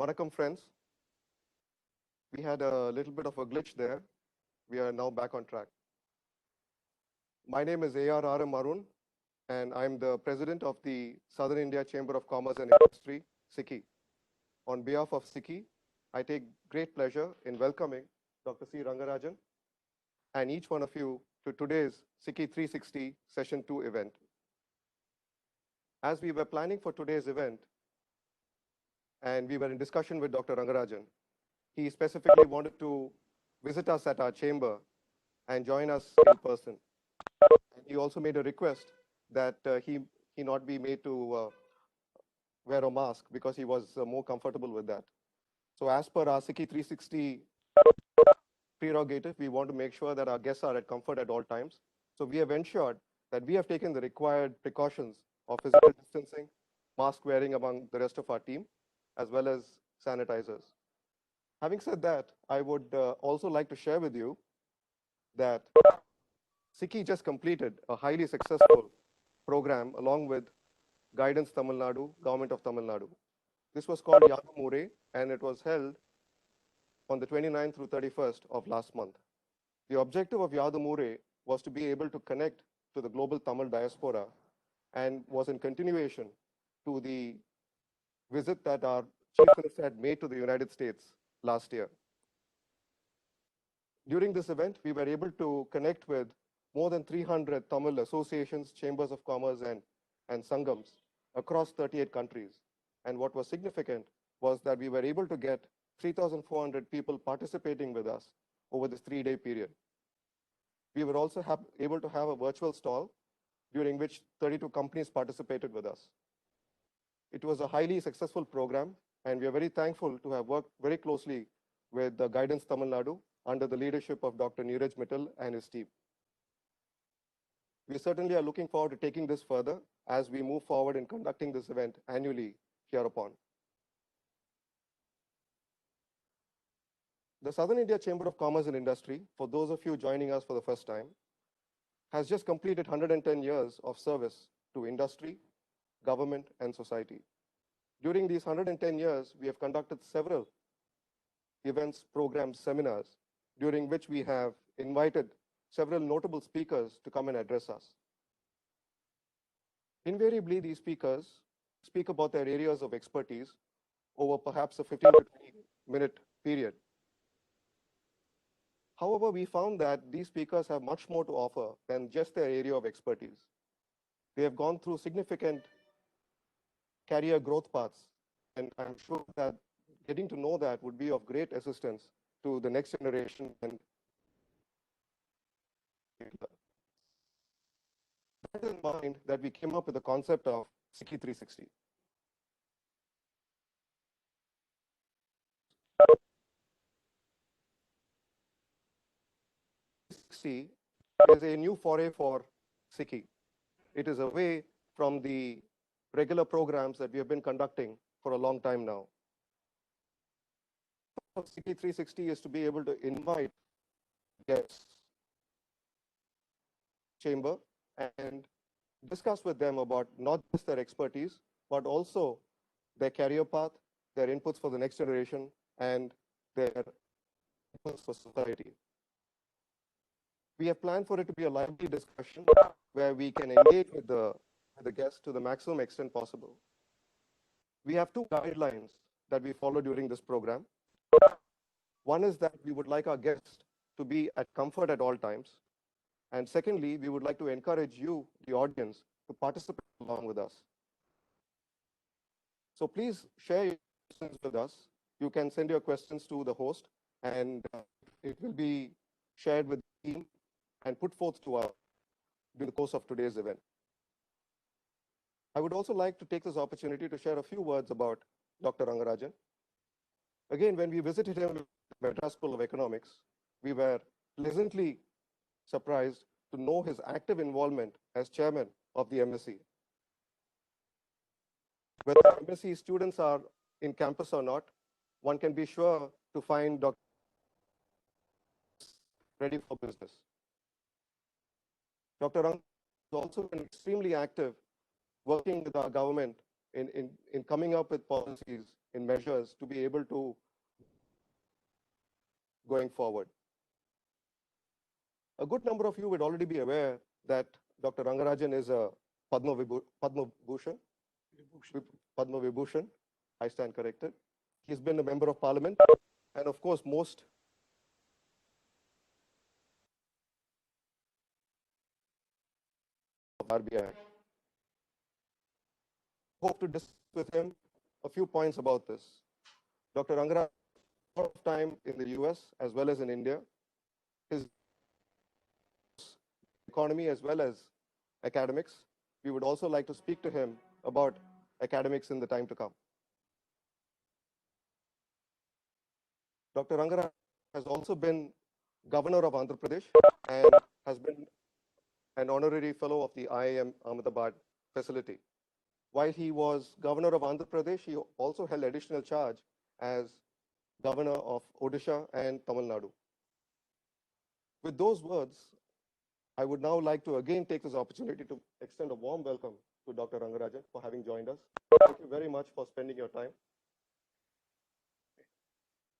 Vanakkam friends. We had a little bit of a glitch there. We are now back on track. My name is A.R.R.M. Arun, and I'm the president of the Southern India Chamber of Commerce and Industry, SICCI. On behalf of SICCI, I take great pleasure in welcoming Dr. C. Rangarajan and each one of you to today's SICCI-360 Session 2 event. As we were planning for today's event, and we were in discussion with Dr. Rangarajan, he specifically wanted to visit us at our chamber and join us in person. And he also made a request that he not be made to wear a mask because he was more comfortable with that. So as per our SICCI-360 prerogative, we want to make sure that our guests are at comfort at all times. So we have ensured that we have taken the required precautions of physical distancing, mask wearing among the rest of our team, as well as sanitizers. Having said that, I would also like to share with you that SICCI just completed a highly successful program along with Guidance Tamilnadu, Government of Tamil Nadu. This was called Yadamure, and it was held on the 29th through 31st of last month. The objective of Yadamure was to be able to connect to the global Tamil diaspora and was in continuation to the visit that our Chief Minister had made to the United States last year. During this event, we were able to connect with more than 300 Tamil associations, chambers of commerce, and sangams across 38 countries. And what was significant was that we were able to get 3,400 people participating with us over this 3-day period. We were also able to have a virtual stall during which 32 companies participated with us. It was a highly successful program, and we are very thankful to have worked very closely with the Guidance Tamil Nadu under the leadership of Dr. Neeraj Mittal and his team. We certainly are looking forward to taking this further as we move forward in conducting this event annually hereupon. The Southern India Chamber of Commerce and Industry, for those of you joining us for the first time, has just completed 110 years of service to industry, government, and society. During these 110 years, we have conducted several events, programs, seminars, during which we have invited several notable speakers to come and address us. Invariably, these speakers speak about their areas of expertise over perhaps a 15 to 20-minute period. However, we found that these speakers have much more to offer than just their area of expertise. They have gone through significant career growth paths, and I'm sure that getting to know that would be of great assistance to the next generation. And that in mind, that we came up with the concept of SICCI-360. SICCI is a new foray for SICCI. It is away from the regular programs that we have been conducting for a long time now. SICCI-360 is to be able to invite guests, chamber, and discuss with them about not just their expertise, but also their career path, their inputs for the next generation, and their inputs for society. We have planned for it to be a lively discussion where we can engage with the guests to the maximum extent possible. We have two guidelines that we follow during this program. One is that we would like our guests to be at comfort at all times. And secondly, we would like to encourage you, the audience, to participate along with us. So please share your questions with us. You can send your questions to the host, and it will be shared with the team and put forth to us during the course of today's event. I would also like to take this opportunity to share a few words about Dr. Rangarajan. Again, when we visited him at the Madras School of Economics, we were pleasantly surprised to know his active involvement as chairman of the MSc. Whether MSc students are in campus or not, one can be sure to find Dr. ready for business. Dr. Rang has also been extremely active working with our government in coming up with policies in measures to be able to going forward. A good number of you would already be aware that Dr. Rangarajan is a Padma Bhushan. Padma Vibhushan. I stand corrected. He's been a member of parliament, and of course, most of RBI. Hope to discuss with him a few points about this. Dr. Rangarajan spent a lot of time in the US as well as in India. His economy as well as academics. We would also like to speak to him about academics in the time to come. Dr. Rangarajan has also been governor of Andhra Pradesh and has been an honorary fellow of the IIM Ahmedabad facility. While he was governor of Andhra Pradesh, he also held additional charge as governor of Odisha and Tamil Nadu. With those words, I would now like to again take this opportunity to extend a warm welcome to Dr. Rangarajan for having joined us. Thank you very much for spending your time.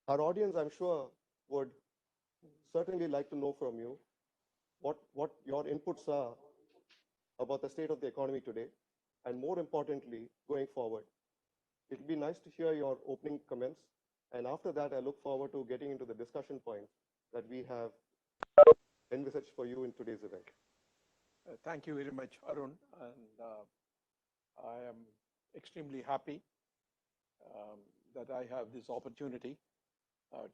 Our audience, I'm sure, would certainly like to know from you what your inputs are about the state of the economy today, and more importantly, going forward. It would be nice to hear your opening comments, and after that, I look forward to getting into the discussion points that we have envisaged for you in today's event. Thank you very much, Arun, and I am extremely happy that I have this opportunity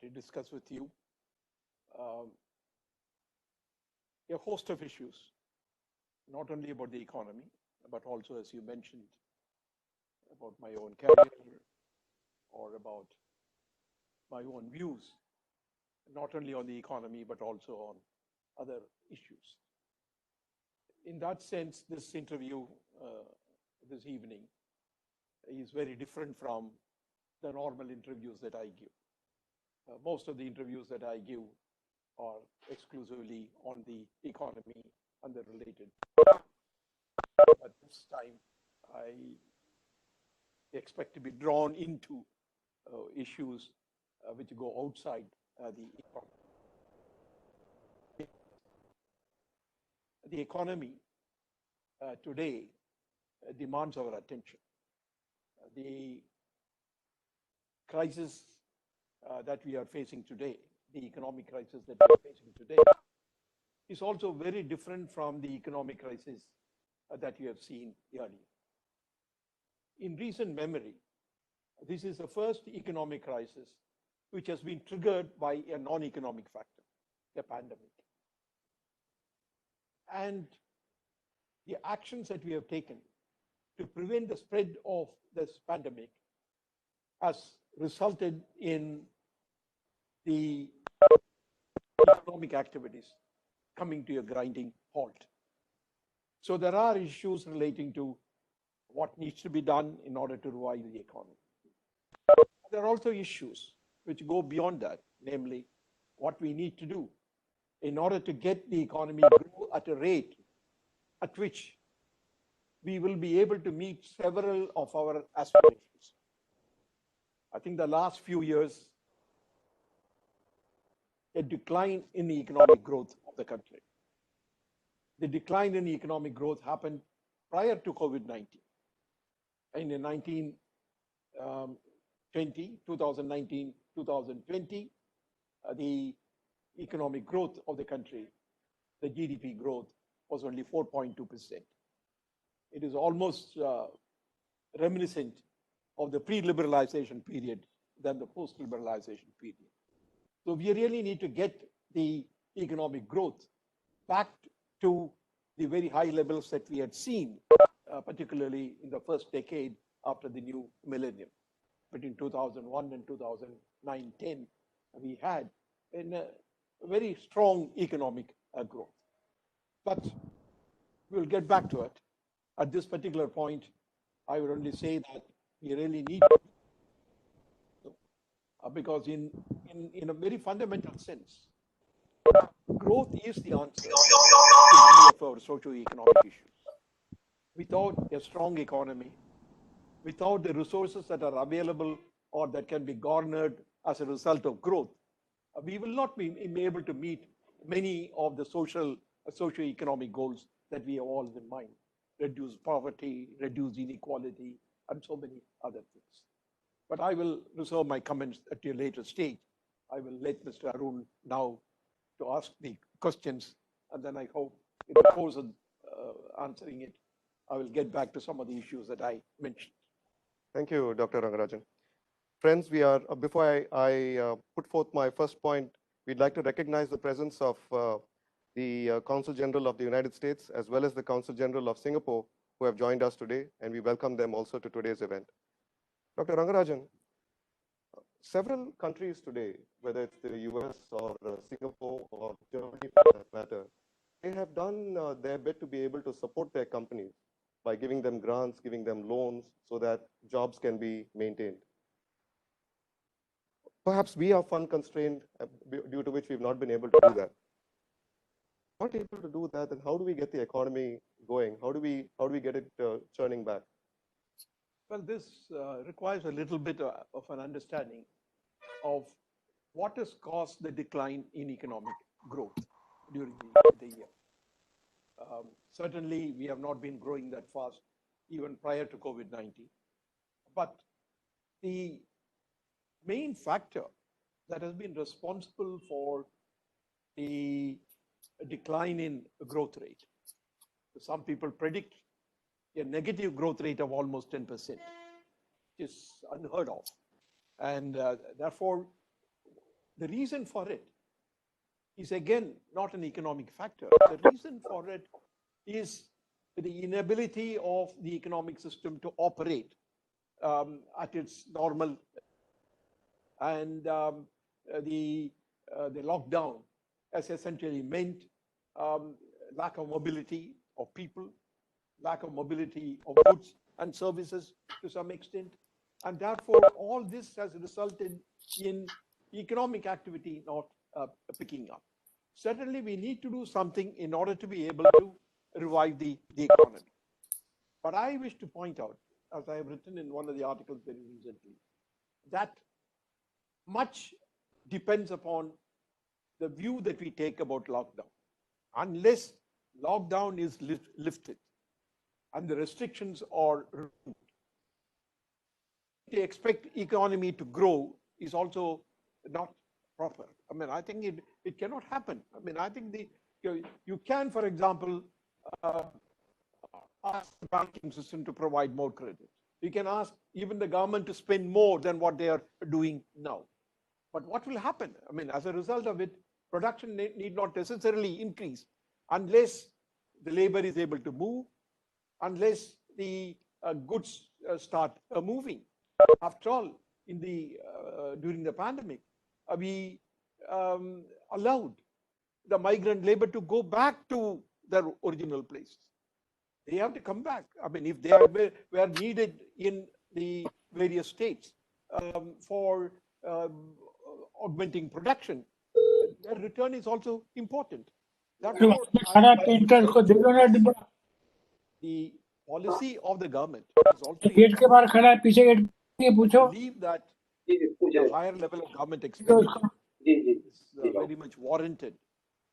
to discuss with you a host of issues, not only about the economy, but also, as you mentioned, about my own career or about my own views, not only on the economy, but also on other issues. In that sense, this interview this evening is very different from the normal interviews that I give. Most of the interviews that I give are exclusively on the economy and the related. But this time, I expect to be drawn into issues which go outside the economy. The economy today demands our attention. The crisis that we are facing today, the economic crisis that we are facing today, is also very different from the economic crisis that you have seen earlier. In recent memory, this is the first economic crisis which has been triggered by a non-economic factor, a pandemic. And the actions that we have taken to prevent the spread of this pandemic has resulted in the economic activities coming to a grinding halt. So there are issues relating to what needs to be done in order to revive the economy. There are also issues which go beyond that, namely what we need to do in order to get the economy grow at a rate at which we will be able to meet several of our aspirations. I think the last few years, a decline in the economic growth of the country. The decline in the economic growth happened prior to COVID-19. In the 2019, 2020, the economic growth of the country, the GDP growth, was only 4.2%. It is almost reminiscent of the pre-liberalization period than the post-liberalization period. So we really need to get the economic growth back to the very high levels that we had seen, particularly in the first decade after the new millennium. Between 2001 and 2009-10, we had a very strong economic growth. But we'll get back to it. At this particular point, I would only say that we really need to, because in a very fundamental sense, growth is the answer to many of our socio-economic issues. Without a strong economy, without the resources that are available or that can be garnered as a result of growth, we will not be able to meet many of the socio-economic goals that we have all in mind. Reduce poverty, reduce inequality, and so many other things. But I will reserve my comments at a later stage. I will let Mr. Arun now to ask the questions, and then I hope in the course of answering it, I will get back to some of the issues that I mentioned. Thank you, Dr. Rangarajan. Friends, we are, before I put forth my first point, we'd like to recognize the presence of the Consul General of the United States, as well as the Consul General of Singapore, who have joined us today, and we welcome them also to today's event. Dr. Rangarajan, several countries today, whether it's the US or Singapore or Germany for that matter, they have done their bit to be able to support their companies by giving them grants, giving them loans, so that jobs can be maintained. Perhaps we are fund constrained, due to which we've not been able to do that. Not able to do that, then how do we get the economy going? How do we get it churning back? Well, this requires a little bit of an understanding of what has caused the decline in economic growth during the year. Certainly, we have not been growing that fast even prior to COVID-19. But the main factor that has been responsible for the decline in growth rate, some people predict a negative growth rate of almost 10%, which is unheard of. And therefore, the reason for it is, again, not an economic factor. The reason for it is the inability of the economic system to operate at its normal. And the lockdown has essentially meant lack of mobility of people, lack of mobility of goods and services to some extent. And therefore, all this has resulted in economic activity not picking up. Certainly, we need to do something in order to be able to revive the economy. But I wish to point out, as I have written in one of the articles very recently, that much depends upon the view that we take about lockdown. Unless lockdown is lifted and the restrictions are removed, to expect economy to grow is also not proper. I mean, I think it cannot happen. I mean, I think you can, for example, ask the banking system to provide more credit. You can ask even the government to spend more than what they are doing now. But what will happen? I mean, as a result of it, production need not necessarily increase unless the labor is able to move, unless the goods start moving. After all, during the pandemic, we allowed the migrant labor to go back to their original places. They have to come back. I mean, if they were needed in the various states for augmenting production, their return is also important. Therefore, the policy of the government is also believe that a higher level of government expenditure is very much warranted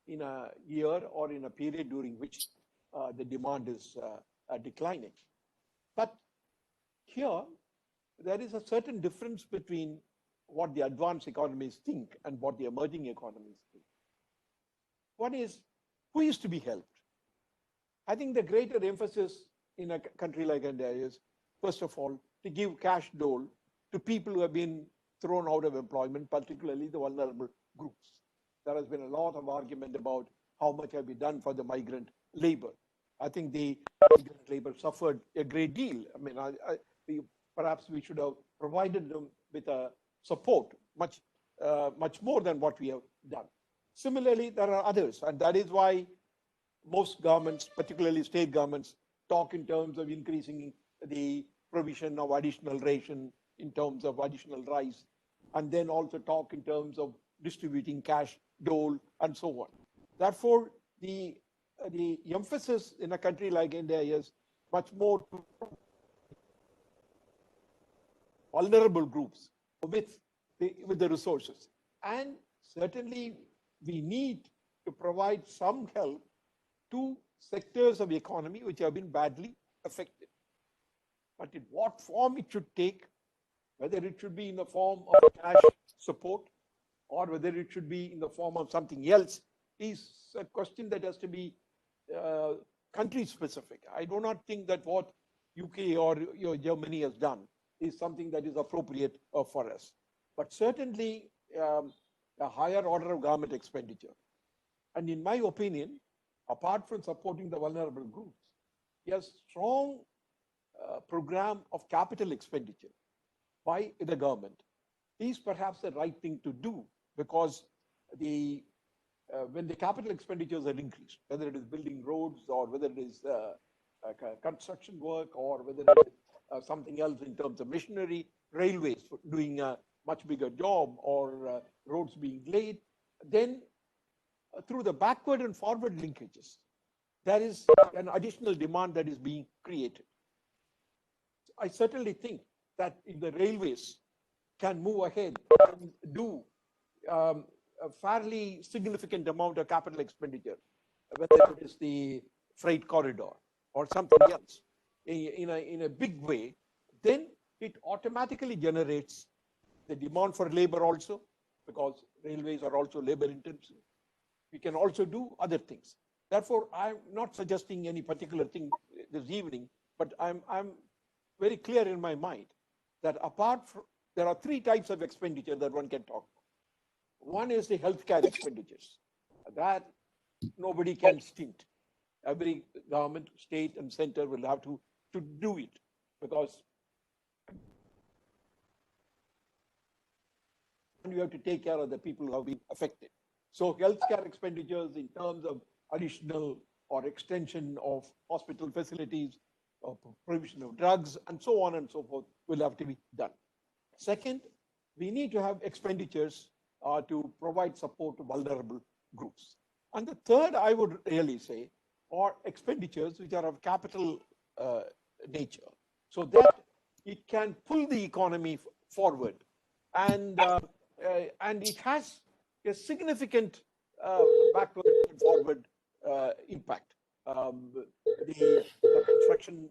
in a year or in a period during which the demand is declining. But here, there is a certain difference between what the advanced economies think and what the emerging economies think. One is, who is to be helped? I think the greater emphasis in a country like India is, first of all, to give cash dole to people who have been thrown out of employment, particularly the vulnerable groups. There has been a lot of argument about how much have we done for the migrant labor. I think the migrant labor suffered a great deal. I mean, perhaps we should have provided them with a support much more than what we have done. Similarly, there are others, and that is why most governments, particularly state governments, talk in terms of increasing the provision of additional ration, in terms of additional rice, and then also talk in terms of distributing cash dole and so on. Therefore, the emphasis in a country like India is much more to vulnerable groups with the resources. And certainly we need to provide some help to sectors of the economy which have been badly affected. But in what form it should take, whether it should be in the form of cash support or whether it should be in the form of something else, is a question that has to be country specific. I do not think that what UK or Germany has done is something that is appropriate for us. But certainly a higher order of government expenditure. And in my opinion, apart from supporting the vulnerable groups, a strong program of capital expenditure by the government is perhaps the right thing to do, because when the capital expenditures are increased, whether it is building roads or whether it is construction work or whether it is something else in terms of machinery, railways doing a much bigger job or roads being laid, then through the backward and forward linkages, there is an additional demand that is being created. I certainly think that if the railways can move ahead and do a fairly significant amount of capital expenditure, whether it is the freight corridor or something else, in a big way, then it automatically generates the demand for labor also, because railways are also labor intensive. We can also do other things. Therefore, I'm not suggesting any particular thing this evening, but I'm very clear in my mind that apart from, there are three types of expenditure that one can talk about. One is the healthcare expenditures. That nobody can stint. Every government, state and center will have to do it, because you have to take care of the people who have been affected. So healthcare expenditures in terms of additional or extension of hospital facilities, or provision of drugs, and so on and so forth, will have to be done. Second, we need to have expenditures to provide support to vulnerable groups. And the third, I would really say, are expenditures which are of capital nature, so that it can pull the economy forward, and it has a significant backward and forward impact. The construction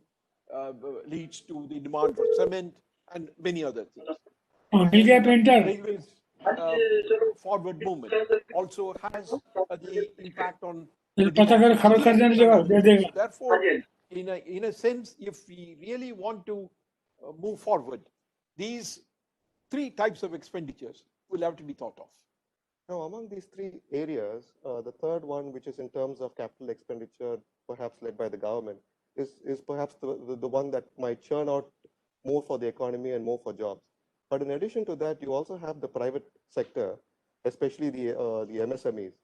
leads to the demand for cement and many other things. Railways forward movement also has the impact on the demand. Therefore, in a sense, if we really want to move forward, these three types of expenditures will have to be thought of. Now, among these three areas, the third one, which is in terms of capital expenditure, perhaps led by the government, is perhaps the one that might churn out more for the economy and more for jobs. But in addition to that, you also have the private sector, especially the MSMEs,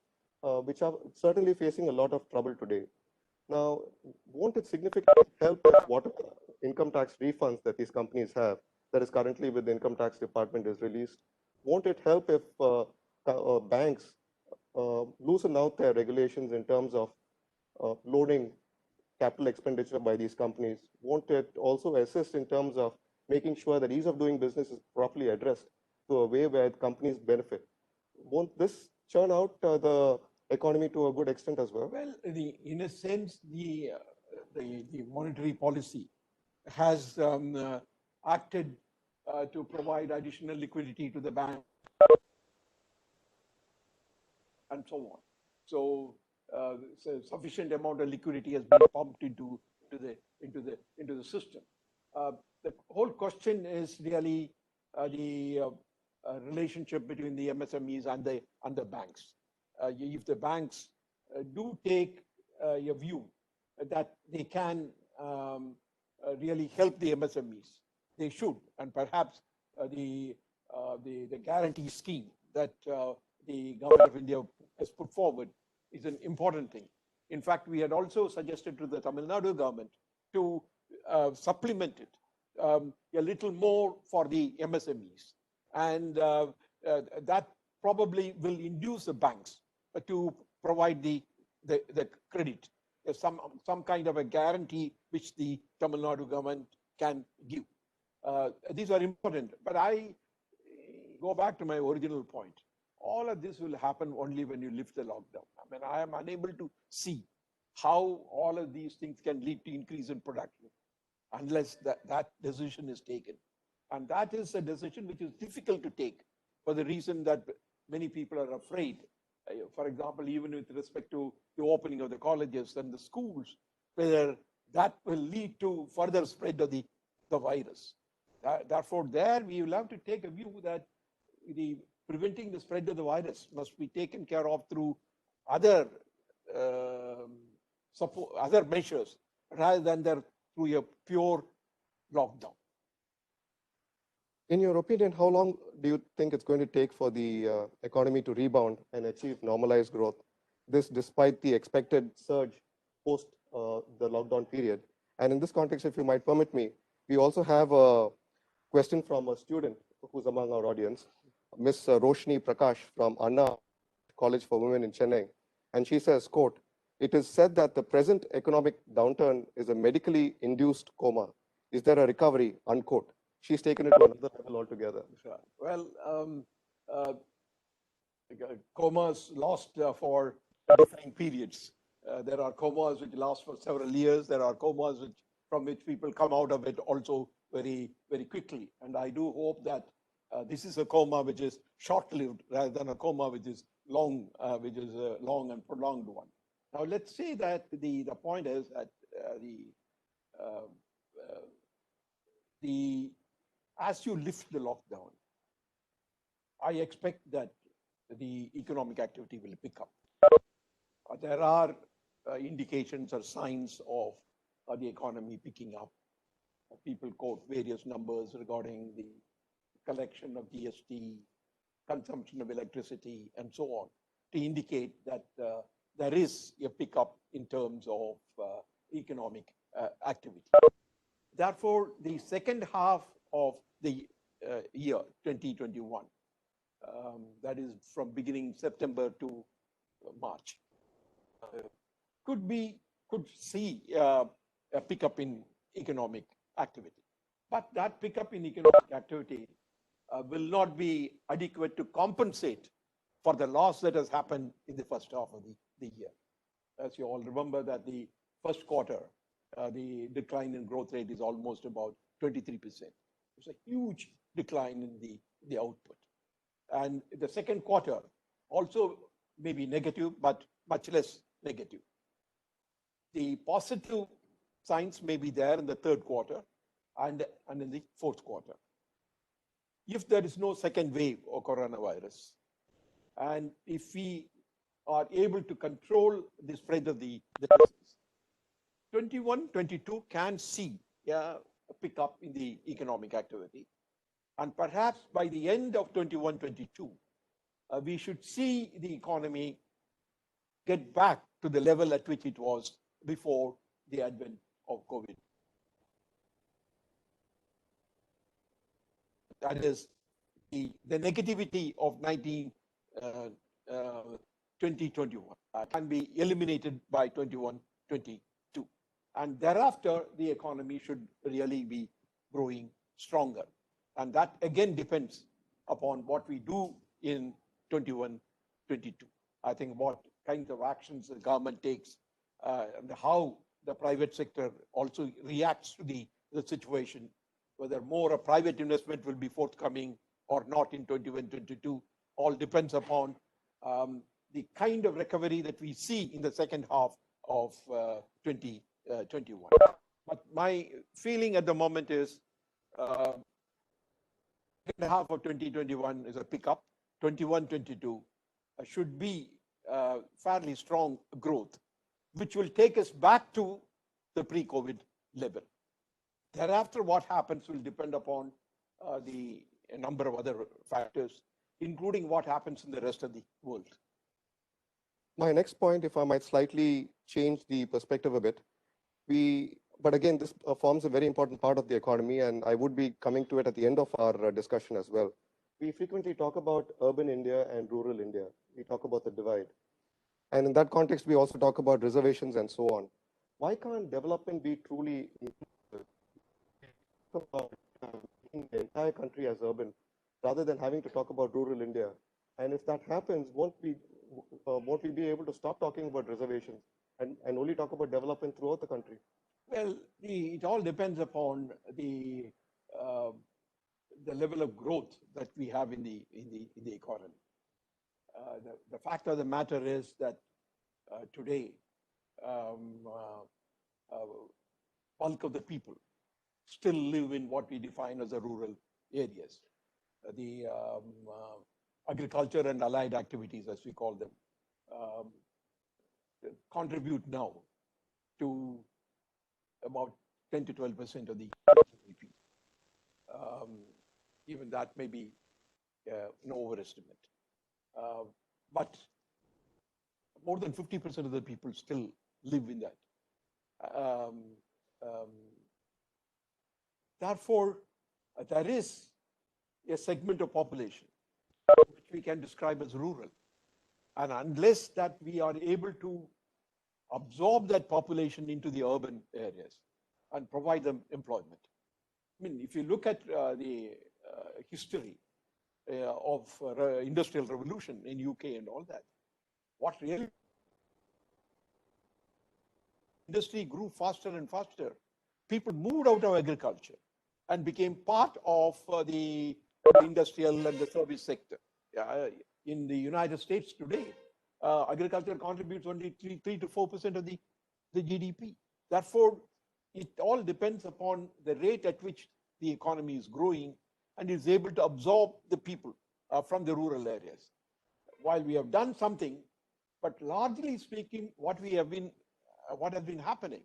which are certainly facing a lot of trouble today. Now, won't it significantly help if what income tax refunds that these companies have, that is currently with the income tax department, is released? Won't it help if banks loosen out their regulations in terms of loading capital expenditure by these companies? Won't it also assist in terms of making sure that ease of doing business is properly addressed to a way where companies benefit? Won't this churn out the economy to a good extent as well? Well, in a sense, the monetary policy has acted to provide additional liquidity to the bank and so on. So, sufficient amount of liquidity has been pumped into the system. The whole question is really the relationship between the MSMEs and the banks. If the banks do take a view that they can really help the MSMEs, they should, and perhaps the guarantee scheme that the government of India has put forward is an important thing. In fact, we had also suggested to the Tamilnadu government to supplement it a little more for the MSMEs, and that probably will induce the banks to provide the credit, some kind of a guarantee which the Tamil Nadu government can give. These are important, but go back to my original point. All of this will happen only when you lift the lockdown. I mean, I am unable to see how all of these things can lead to increase in production unless that decision is taken. And that is a decision which is difficult to take for the reason that many people are afraid. For example, even with respect to the opening of the colleges and the schools, whether that will lead to further spread of the virus. Therefore, there we will have to take a view that preventing the spread of the virus must be taken care of through other other measures rather than through a pure lockdown. In your opinion, how long do you think it's going to take for the economy to rebound and achieve normalized growth? This despite the expected surge post the lockdown period. And in this context, if you might permit me, we also have a question from a student who's among our audience, Miss Roshni Prakash from Anna College for Women in Chennai. And she says, quote, "It is said that the present economic downturn is a medically induced coma. Is there a recovery?" Unquote. She's taken it to another level altogether. Sure. Well, comas last for defined periods. There are comas which last for several years. There are comas from which people come out of it also very, very quickly. And I do hope that this is a coma which is short-lived rather than a coma which is long, a long and prolonged one. Now, let's say that the point is that as you lift the lockdown, I expect that the economic activity will pick up. There are indications or signs of the economy picking up. People quote various numbers regarding the collection of GST, consumption of electricity, and so on, to indicate that there is a pickup in terms of economic activity. Therefore, the second half of the year 2021, that is from beginning September to March, could see a pickup in economic activity. But that pickup in economic activity will not be adequate to compensate for the loss that has happened in the first half of the year. As you all remember that the first quarter, the decline in growth rate is almost about 23%. It's a huge decline in the output. And the second quarter also may be negative, but much less negative. The positive signs may be there in the third quarter and in the fourth quarter. If there is no second wave of coronavirus, and if we are able to control the spread of the disease, 21-22 can see a pickup in the economic activity. And perhaps by the end of 21-22, we should see the economy get back to the level at which it was before the advent of COVID. That is, the negativity of 2021 can be eliminated by 21-22. And thereafter, the economy should really be growing stronger. And that again depends upon what we do in 21-22. I think what kinds of actions the government takes and how the private sector also reacts to the situation, whether more private investment will be forthcoming or not in 21-22, all depends upon the kind of recovery that we see in the second half of 2021. But my feeling at the moment is second half of 2021 is a pickup. 21-22 should be fairly strong growth, which will take us back to the pre-COVID level. Thereafter, what happens will depend upon a number of other factors, including what happens in the rest of the world. My next point, if I might slightly change the perspective a bit, but again, this forms a very important part of the economy, and I would be coming to it at the end of our discussion as well. We frequently talk about urban India and rural India. We talk about the divide. And in that context, we also talk about reservations and so on. Why can't development be truly inclusive? The entire country as urban, rather than having to talk about rural India? And if that happens, won't we be able to stop talking about reservations and only talk about development throughout the country? Well, it all depends upon uh, the level of growth that we have in the economy. The fact of the matter is that today, um, bulk of the people still live in what we define as the rural areas. The agriculture and allied activities, as we call them, um, contribute now to about 10 to 12% of the GDP. Even that may be an overestimate. But more than 50% of the people still live in that. Therefore, there is a segment of population which we can describe as rural. And unless that we are able to absorb that population into the urban areas and provide them employment. I mean, if you look at the history of industrial revolution in UK and all that, what really industry grew faster and faster, people moved out of agriculture and became part of the industrial and the service sector. In the United States today, agriculture contributes only 3 to 4% of the GDP. Therefore, it all depends upon the rate at which the economy is growing and is able to absorb the people from the rural areas. While we have done something, but largely speaking, what has been happening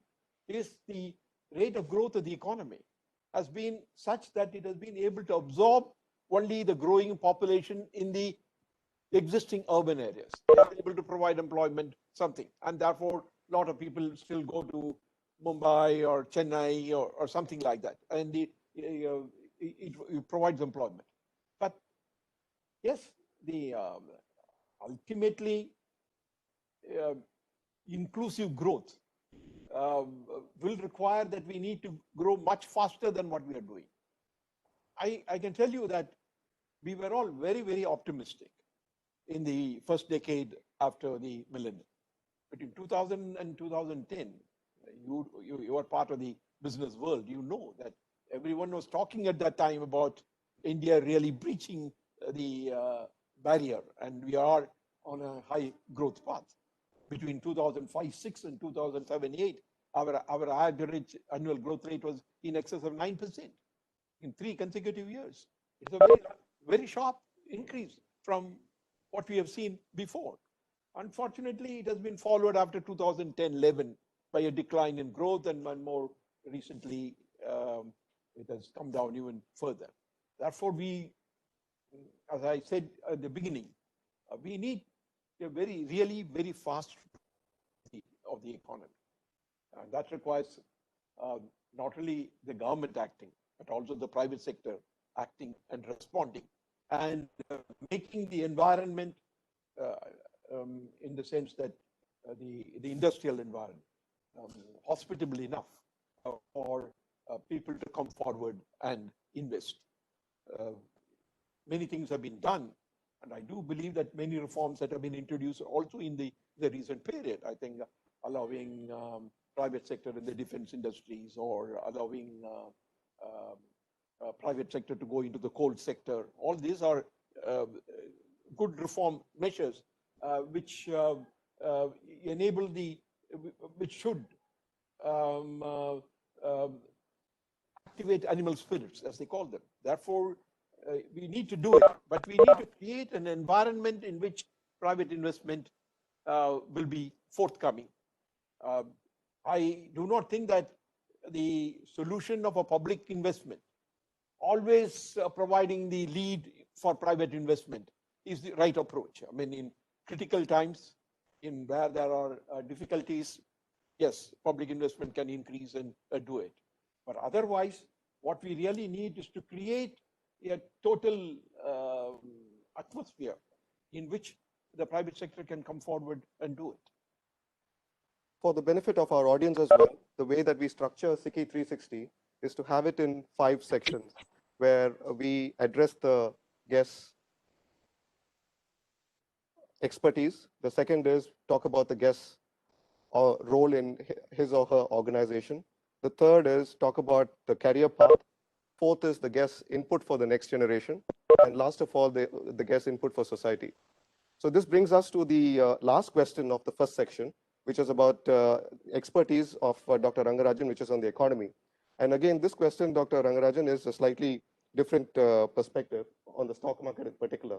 is the rate of growth of the economy has been such that it has been able to absorb only the growing population in the existing urban areas. They are able to provide employment, something, and therefore a lot of people still go to Mumbai or Chennai or something like that, and it provides employment. But yes, the ultimately inclusive growth will require that we need to grow much faster than what we are doing. I can tell you that we were all very, very optimistic in the first decade after the millennium. Between 2000 and 2010, you are part of the business world. You know that everyone was talking at that time about India really breaching the barrier, and we are on a high growth path. Between 2005-06 and 2007-08, our average annual growth rate was in excess of 9% in 3 consecutive years. It's a very, very sharp increase from what we have seen before. Unfortunately, it has been followed after 2010-11 by a decline in growth, and more recently, it has come down even further. Therefore, we, as I said at the beginning, we need a really very fast of the economy. And that requires not only the government acting, but also the private sector acting and responding, and making the environment in the sense that the industrial environment hospitable enough for people to come forward and invest. Many things have been done, and I do believe that many reforms that have been introduced also in the recent period. I think allowing private sector in the defense industries, or allowing private sector to go into the coal sector. All these are good reform measures which enable which should activate animal spirits, as they call them. Therefore, we need to do it, but we need to create an environment in which private investment will be forthcoming. I do not think that the solution of a public investment, always providing the lead for private investment, is the right approach. I mean, in critical times, in where there are difficulties, yes, public investment can increase and do it. But otherwise, what we really need is to create a total atmosphere in which the private sector can come forward and do it. For the benefit of our audience as well, the way that we structure SICCI-360 is to have it in 5 sections, where we address the guest's expertise. The second is talk about the guest's role in his or her organization. The third is talk about the career path. Fourth is the guest's input for the next generation. And last of all, the guest's input for society. So this brings us to the last question of the first section, which is about expertise of Dr. Rangarajan, which is on the economy. And again, this question, Dr. Rangarajan, is a slightly different perspective on the stock market in particular.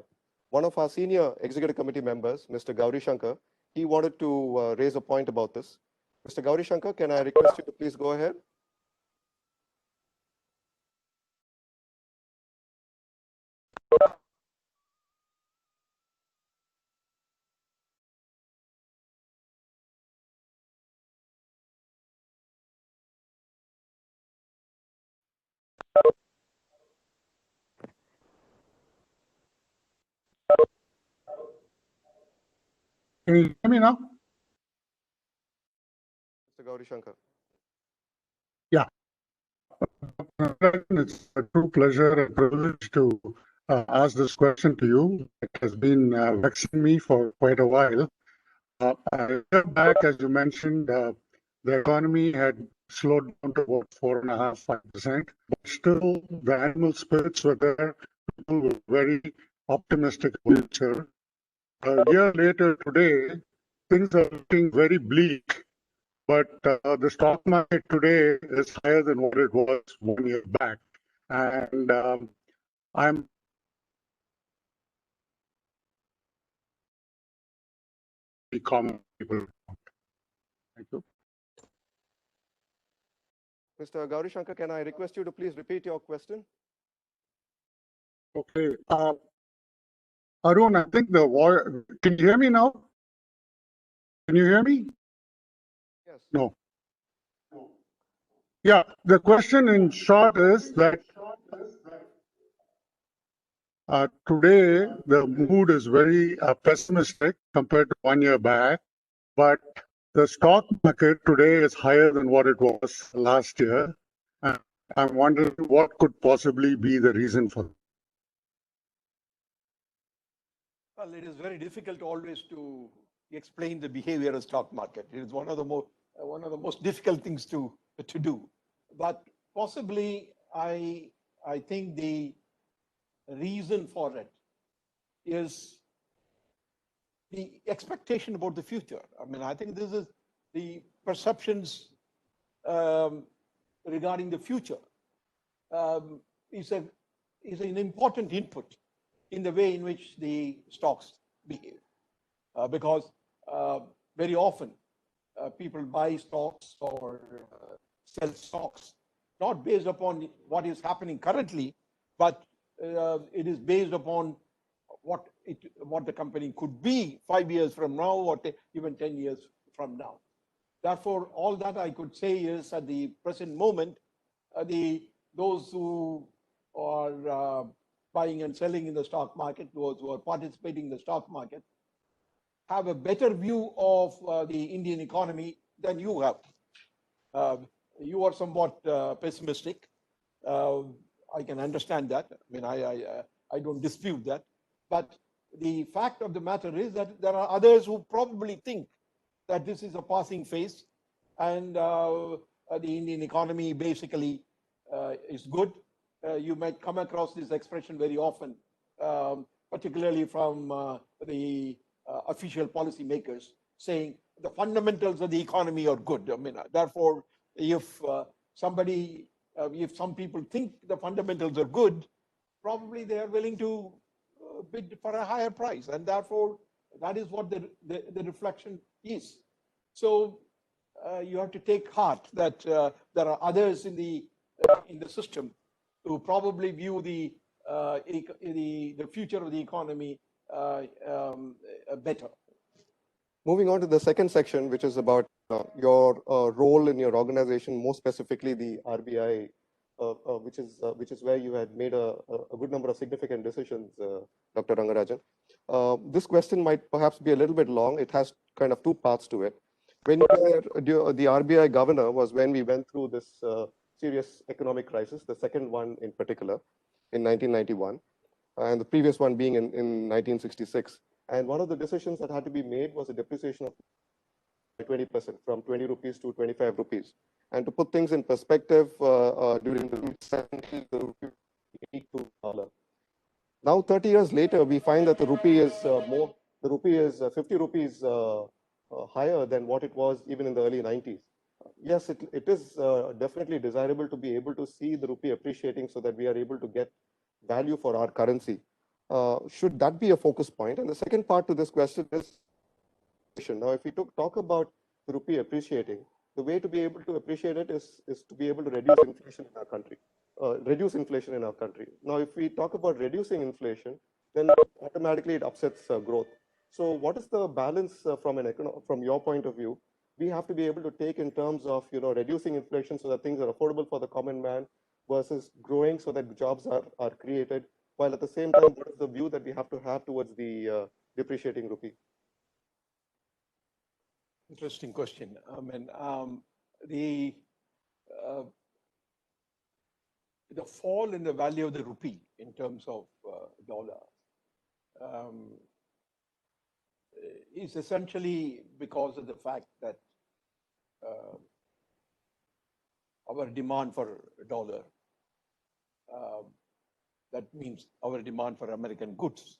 One of our senior executive committee members, Mr. Gauri Shankar, he wanted to raise a point about this. Mr. Gauri Shankar, can I request you to please go ahead? Can you hear me now? Mr. Gauri Shankar. Yeah. It's a true pleasure and privilege to ask this question to you. It has been vexing me for quite a while. A year back, as you mentioned, the economy had slowed down to about 4.5%, 5%, but still the animal spirits were there. People were very optimistic about the future. A year later today, things are looking very bleak. But the stock market today is higher than what it was 1 year back. And I'm common people. Thank you. Mr. Gauri Shankar, can I request you to please repeat your question? Okay. Arun, I think the voice, can you hear me now? Can you hear me? Yes. No. Yeah, the question in short is that today the mood is very pessimistic compared to 1 year back, but the stock market today is higher than what it was last year. And I'm wondering what could possibly be the reason for it. Well, it is very difficult always to explain the behavior of stock market. It is one of the most difficult things to do. But possibly, I think the reason for it is the expectation about the future. I mean, I think this is the perceptions regarding the future is an important input in the way in which the stocks behave. Because very often people buy stocks or sell stocks not based upon what is happening currently, but it is based upon what the company could be 5 years from now or even 10 years from now. Therefore, all that I could say is at the present moment, those who are buying and selling in the stock market, those who are participating in the stock market, have a better view of the Indian economy than you have. You are somewhat pessimistic. I can understand that. I mean, I don't dispute that. But the fact of the matter is that there are others who probably think that this is a passing phase and the Indian economy basically is good. You might come across this expression very often, particularly from the official policymakers saying the fundamentals of the economy are good. I mean, therefore, if some people think the fundamentals are good, probably they are willing to bid for a higher price, and therefore that is what the reflection is. So you have to take heart that there are others in the system who probably view the future of the economy better. Moving on to the second section, which is about your role in your organization, more specifically the RBI, which is where you had made a good number of significant decisions, Dr. Rangarajan. This question might perhaps be a little bit long. It has kind of two parts to it. When you were the RBI governor was when we went through this serious economic crisis, the second one in particular, in 1991. and the previous one being in 1966. And one of the decisions that had to be made was a depreciation of 20% from 20 rupees to 25 rupees. And to put things in perspective, during the 70s, the rupee equal to dollar. Now, 30 years later, we find that the rupee is 50 rupees higher than what it was even in the early 90s. Yes, it is definitely desirable to be able to see the rupee appreciating so that we are able to get value for our currency. Should that be a focus point? And the second part to this question is, now, if we talk about the rupee appreciating, the way to be able to appreciate it is to be able to reduce inflation in our country. Now, if we talk about reducing inflation, then automatically it upsets growth. So what is the balance from your point of view? We have to be able to take in terms of reducing inflation so that things are affordable for the common man versus growing so that jobs are created, while at the same time, what is the view that we have to have towards the depreciating rupee? Interesting question. The fall in the value of the rupee in terms of dollar is essentially because of the fact that our demand for dollar, that means our demand for American goods,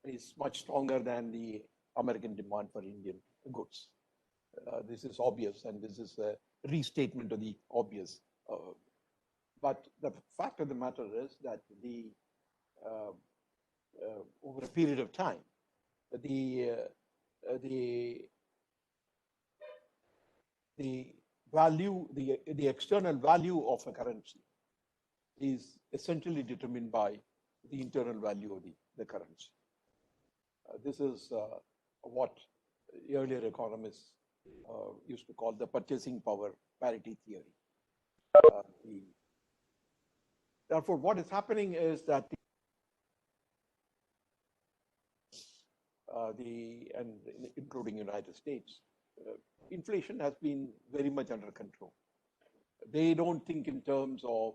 is much stronger than the American demand for Indian goods. This is obvious, and this is a restatement of the obvious. But the fact of the matter is that over a period of time, the external value of a currency is essentially determined by the internal value of the currency. This is what earlier economists used to call the purchasing power parity theory. Therefore, what is happening is that including United States, inflation has been very much under control. They don't think in terms of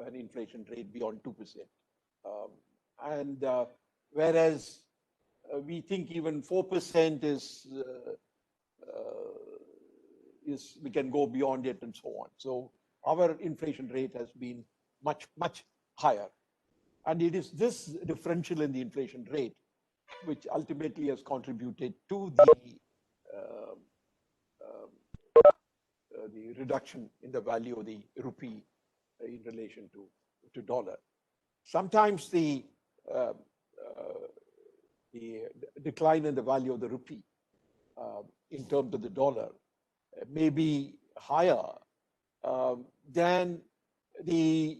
an inflation rate beyond 2%. Whereas we think even 4% is we can go beyond it and so on. So our inflation rate has been much higher. And it is this differential in the inflation rate which ultimately has contributed to the reduction in the value of the rupee in relation to dollar. Sometimes the decline in the value of the rupee in terms of the dollar may be higher than the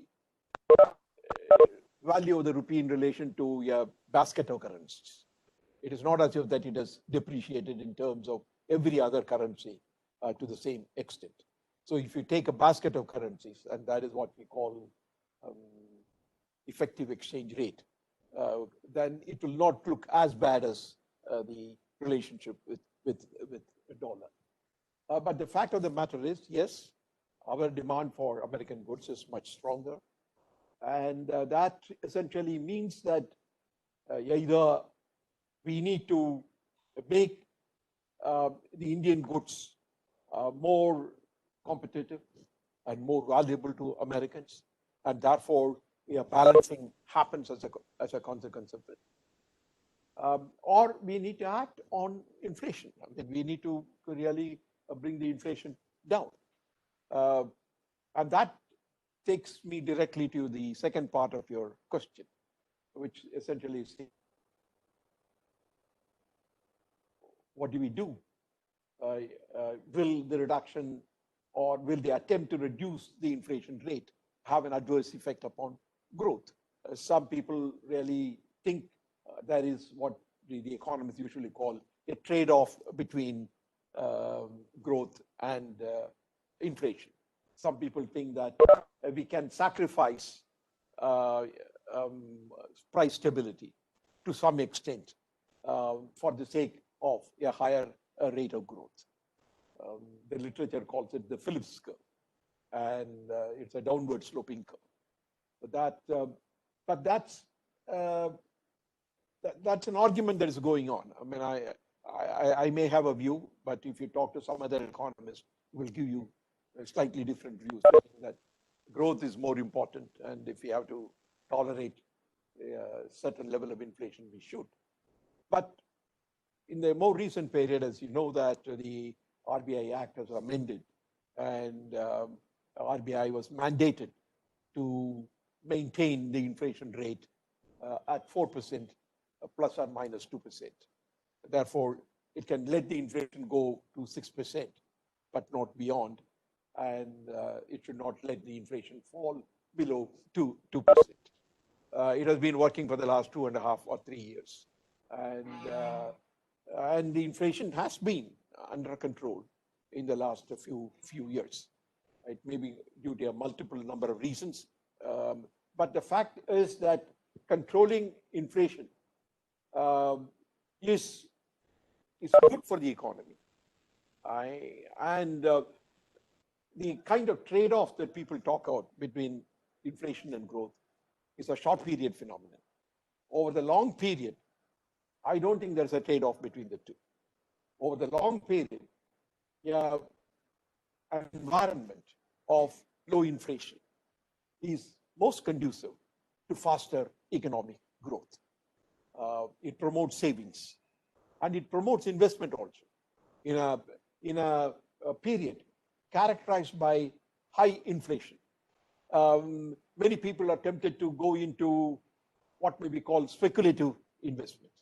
value of the rupee in relation to a basket of currencies. It is not as if that it has depreciated in terms of every other currency to the same extent. So if you take a basket of currencies, and that is what we call effective exchange rate, then it will not look as bad as the relationship with the dollar. But the fact of the matter is, yes, our demand for American goods is much stronger. And that essentially means that either we need to make the Indian goods more competitive and more valuable to Americans, and therefore balancing happens as a consequence of it. Or we need to act on inflation. I mean, we need to really bring the inflation down. And that takes me directly to the second part of your question, which essentially is, what do we do? Will the reduction or will the attempt to reduce the inflation rate have an adverse effect upon growth? Some people really think there is what the economists usually call a trade-off between growth and inflation. Some people think that we can sacrifice price stability to some extent for the sake of a higher rate of growth. The literature calls it the Phillips curve, and it's a downward sloping curve. But that's uh, that's an argument that is going on. I mean, I may have a view, but if you talk to some other economist, will give you a slightly different views, saying that growth is more important, and if we have to tolerate a certain level of inflation, we should. But in the more recent period, as you know, that the RBI Act was amended, and RBI was mandated to maintain the inflation rate at 4%, plus or minus 2%. Therefore, it can let the inflation go to 6%, but not beyond. And it should not let the inflation fall below 2%. It has been working for the last 2.5 or 3 years. And the inflation has been under control in the last few years. It may be due to a multiple number of reasons. But the fact is that controlling inflation is good for the economy. The kind of trade-off that people talk about between inflation and growth is a short period phenomenon. Over the long period, I don't think there's a trade-off between the two. Over the long period, you have an environment of low inflation is most conducive to faster economic growth. It promotes savings, and it promotes investment also. In a period characterized by high inflation, many people are tempted to go into what may be called speculative investments,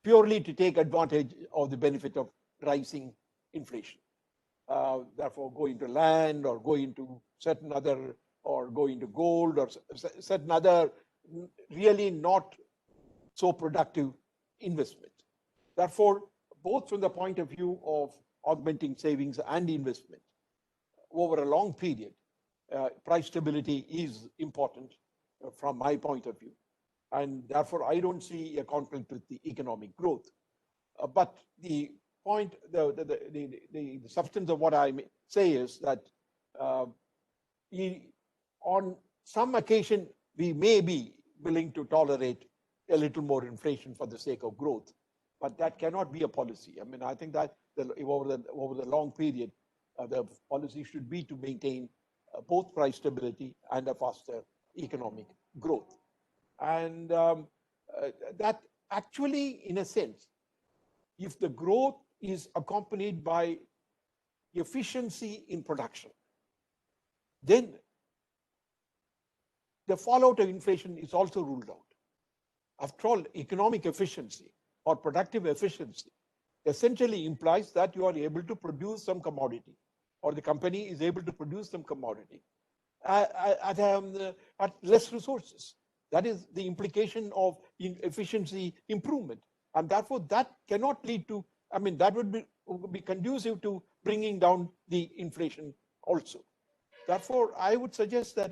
purely to take advantage of the benefit of rising inflation. Therefore, go into land, or go into certain other, or go into gold, or certain other really not so productive investment. Therefore, both from the point of view of augmenting savings and investment, over a long period, price stability is important from my point of view. And therefore, I don't see a conflict with the economic growth. But the point, the substance of what I may say is that on some occasion, we may be willing to tolerate a little more inflation for the sake of growth, but that cannot be a policy. I mean, I think that over the long period, the policy should be to maintain both price stability and a faster economic growth. And that actually, in a sense, if the growth is accompanied by efficiency in production, then the fallout of inflation is also ruled out. After all, economic efficiency or productive efficiency essentially implies that you are able to produce some commodity, or the company is able to produce some commodity at less resources. That is the implication of efficiency improvement. And therefore, that cannot lead to, I mean, that would be conducive to bringing down the inflation also. Therefore, I would suggest that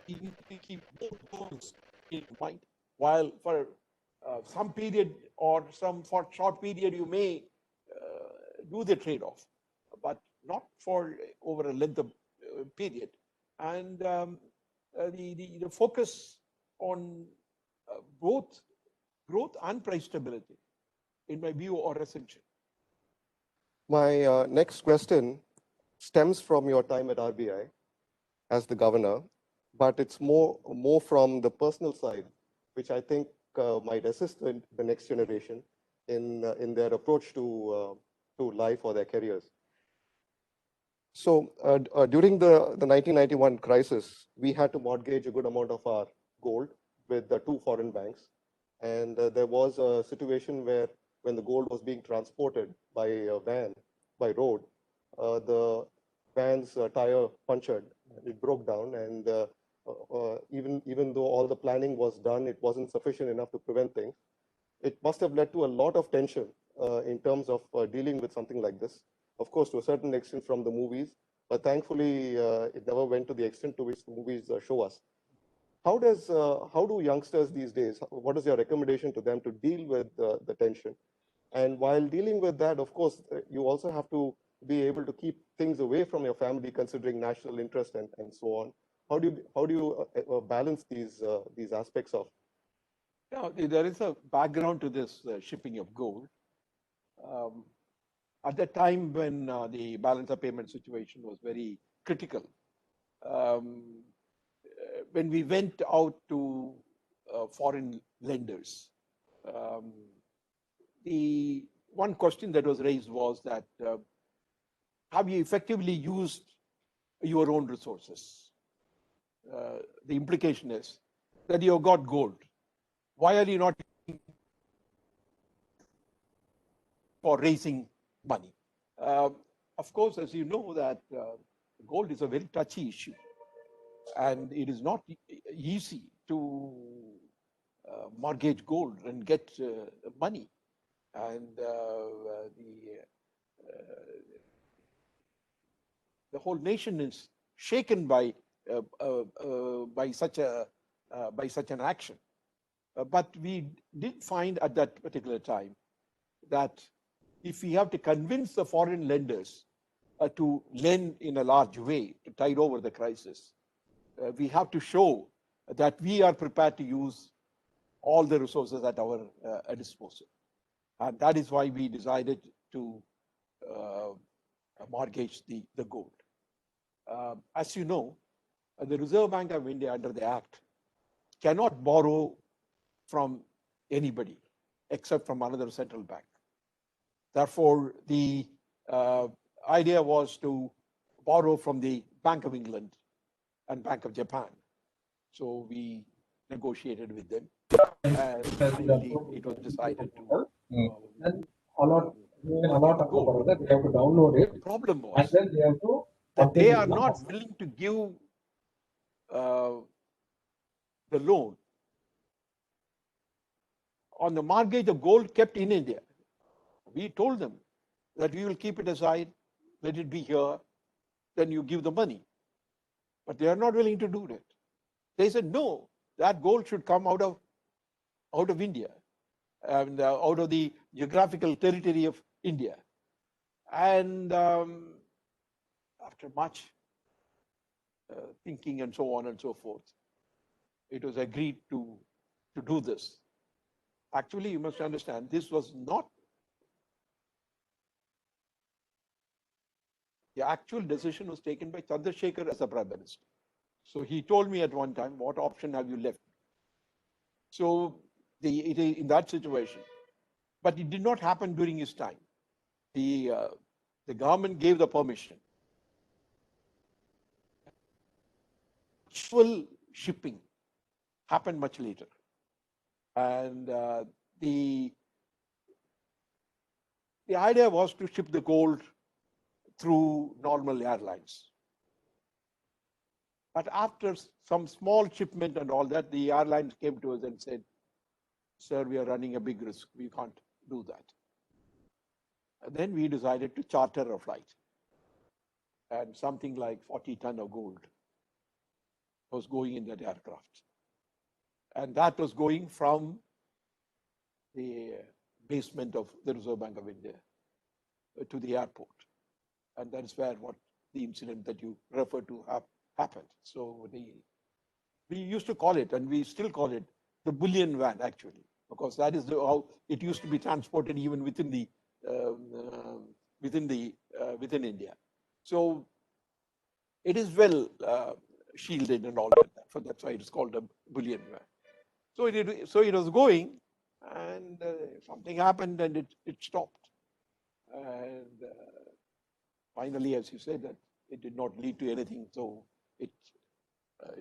we need to keep both goals in mind. While for some period or for short period, you may do the trade-off, but not for over a length of period. And the focus on both growth and price stability, in my view, are essential. My next question stems from your time at RBI as the governor, but it's more from the personal side, which I think might assist the next generation in their approach to life or their careers. So during the 1991 crisis, we had to mortgage a good amount of our gold with the two foreign banks. And there was a situation where when the gold was being transported by a van, by road, the van's tire punctured, it broke down. And even though all the planning was done, it wasn't sufficient enough to prevent things. It must have led to a lot of tension in terms of dealing with something like this. Of course, to a certain extent from the movies, but thankfully it never went to the extent to which the movies show us. How do youngsters these days, what is your recommendation to them to deal with the tension? And while dealing with that, of course, you also have to be able to keep things away from your family, considering national interest and so on. How do you balance these aspects of Now, there is a background to this shipping of gold. At the time when the balance of payment situation was very critical, when we went out to foreign lenders, the one question that was raised was that have you effectively used your own resources? The implication is that you have got gold. Why are you not for raising money? Of course, as you know, that gold is a very touchy issue, and it is not easy to mortgage gold and get money. And the whole nation is shaken by such an action. But we did find at that particular time that if we have to convince the foreign lenders to lend in a large way to tide over the crisis, we have to show that we are prepared to use all the resources at our disposal. And that is why we decided to mortgage the gold. As you know, the Reserve Bank of India under the Act cannot borrow from anybody except from another central bank. Therefore, the idea was to borrow from the Bank of England and Bank of Japan. So we negotiated with them, and finally it was decided to then allot gold. They have to download it. The problem And was then they have to that they are not willing to give the loan on the mortgage of gold kept in India. We told them that we will keep it aside, let it be here, then you give the money. But they are not willing to do that. They said, no, that gold should come out of India and out of the geographical territory of India. And after much thinking and so on and so forth, it was agreed to do this. Actually, you must understand, this was not the actual decision was taken by Chandrasekhar as the Prime Minister. So he told me at one time, what option have you left? So in that situation, but it did not happen during his time. The government gave the permission. Actual shipping happened much later. And the idea was to ship the gold through normal airlines. But after some small shipment and all that, the airlines came to us and said, sir, we are running a big risk. We can't do that. And then we decided to charter a flight. And something like 40 tons of gold was going in that aircraft. And that was going from the basement of the Reserve Bank of India to the airport. And that's where what the incident that you referred to happened. So we used to call it, and we still call it, the bullion van, actually, because that is how it used to be transported even within within India. So it is well shielded and all that. So that's why it is called a bullion van. So it was going, and something happened, and it stopped. And finally, as you said, that it did not lead to anything. So it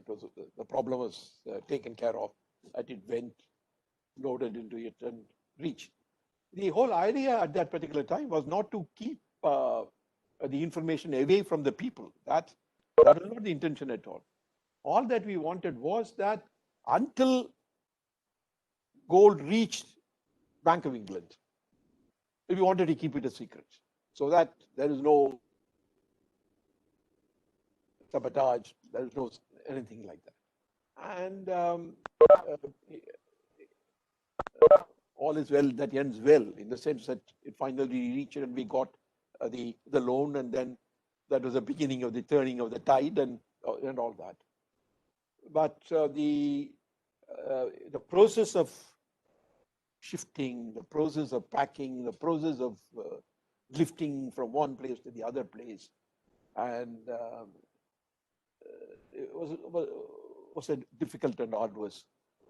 was the problem was taken care of. That it went, loaded into it, and reached. The whole idea at that particular time was not to keep the information away from the people. That was not the intention at all. All that we wanted was that until gold reached Bank of England, we wanted to keep it a secret, so that there is no sabotage, there is no anything like that. And all is well that ends well, in the sense that it finally reached and we got the loan, and then that was the beginning of the turning of the tide and all that. But the process of shifting, the process of packing, the process of lifting from one place to the other place. And it was a difficult and arduous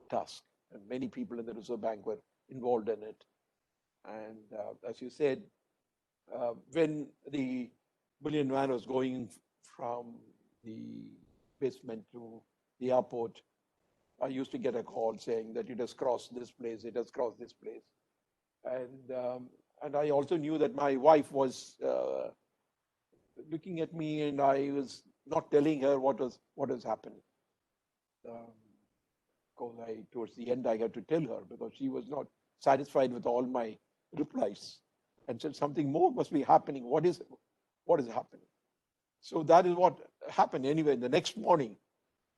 task. And many people in the Reserve Bank were involved in it. And as you said, when the bullion van was going from the basement to the airport, I used to get a call saying that it has crossed this place, it has crossed this place. And I also knew that my wife was looking at me, and I was not telling her what was happening. Because towards the end, I had to tell her because she was not satisfied with all my replies and said something more must be happening. What is happening? So that is what happened. Anyway, the next morning,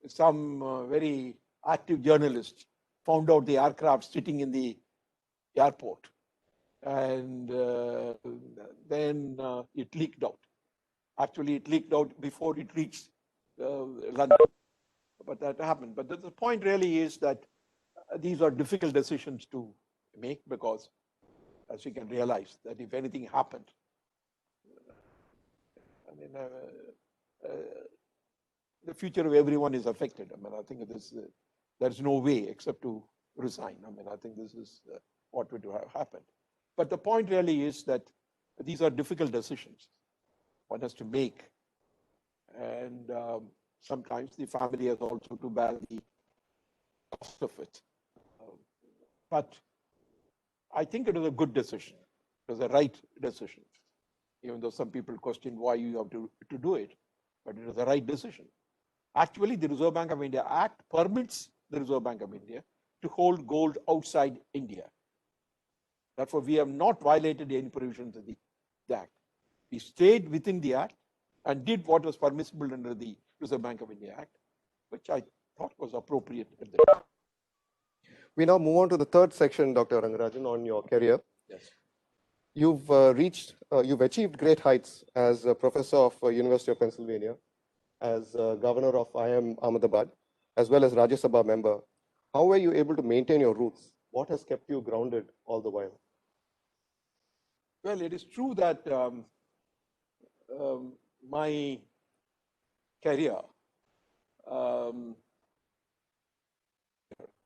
some very active journalist found out the aircraft sitting in the airport, and then it leaked out. Actually, it leaked out before it reached London, but that happened. But the point really is that these are difficult decisions to make because, as you can realize, that if anything happened, I mean, the future of everyone is affected. I mean, I think there's no way except to resign. I mean, I think this is what would have happened. But the point really is that these are difficult decisions one has to make. And sometimes the family has also to bear the cost of it. But I think it was a good decision. It was a right decision, even though some people question why you have to do it, but it was the right decision. Actually, the Reserve Bank of India Act permits the Reserve Bank of India to hold gold outside India. Therefore, we have not violated any provisions of the Act. We stayed within the Act and did what was permissible under the Reserve Bank of India Act, which I thought was appropriate at the time. We now move on to the third section, Dr. Rangarajan, on your career. Yes. You've achieved great heights as a professor of University of Pennsylvania, as governor of IIM Ahmedabad, as well as Rajya Sabha member. How were you able to maintain your roots? What has kept you grounded all the while? Well, it is true that my career,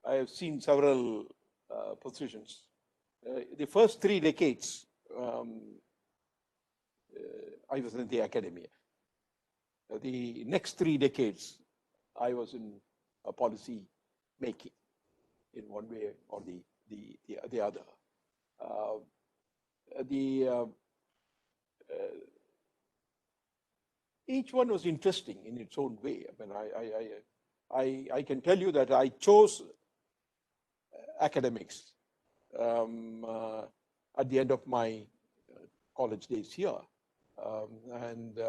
I have seen several positions. The first 3 decades, I was in the academia. The next 3 decades, I was in policy making in one way or the other. Each one was interesting in its own way. I mean, I can tell you that I chose academics at the end of my college days here, and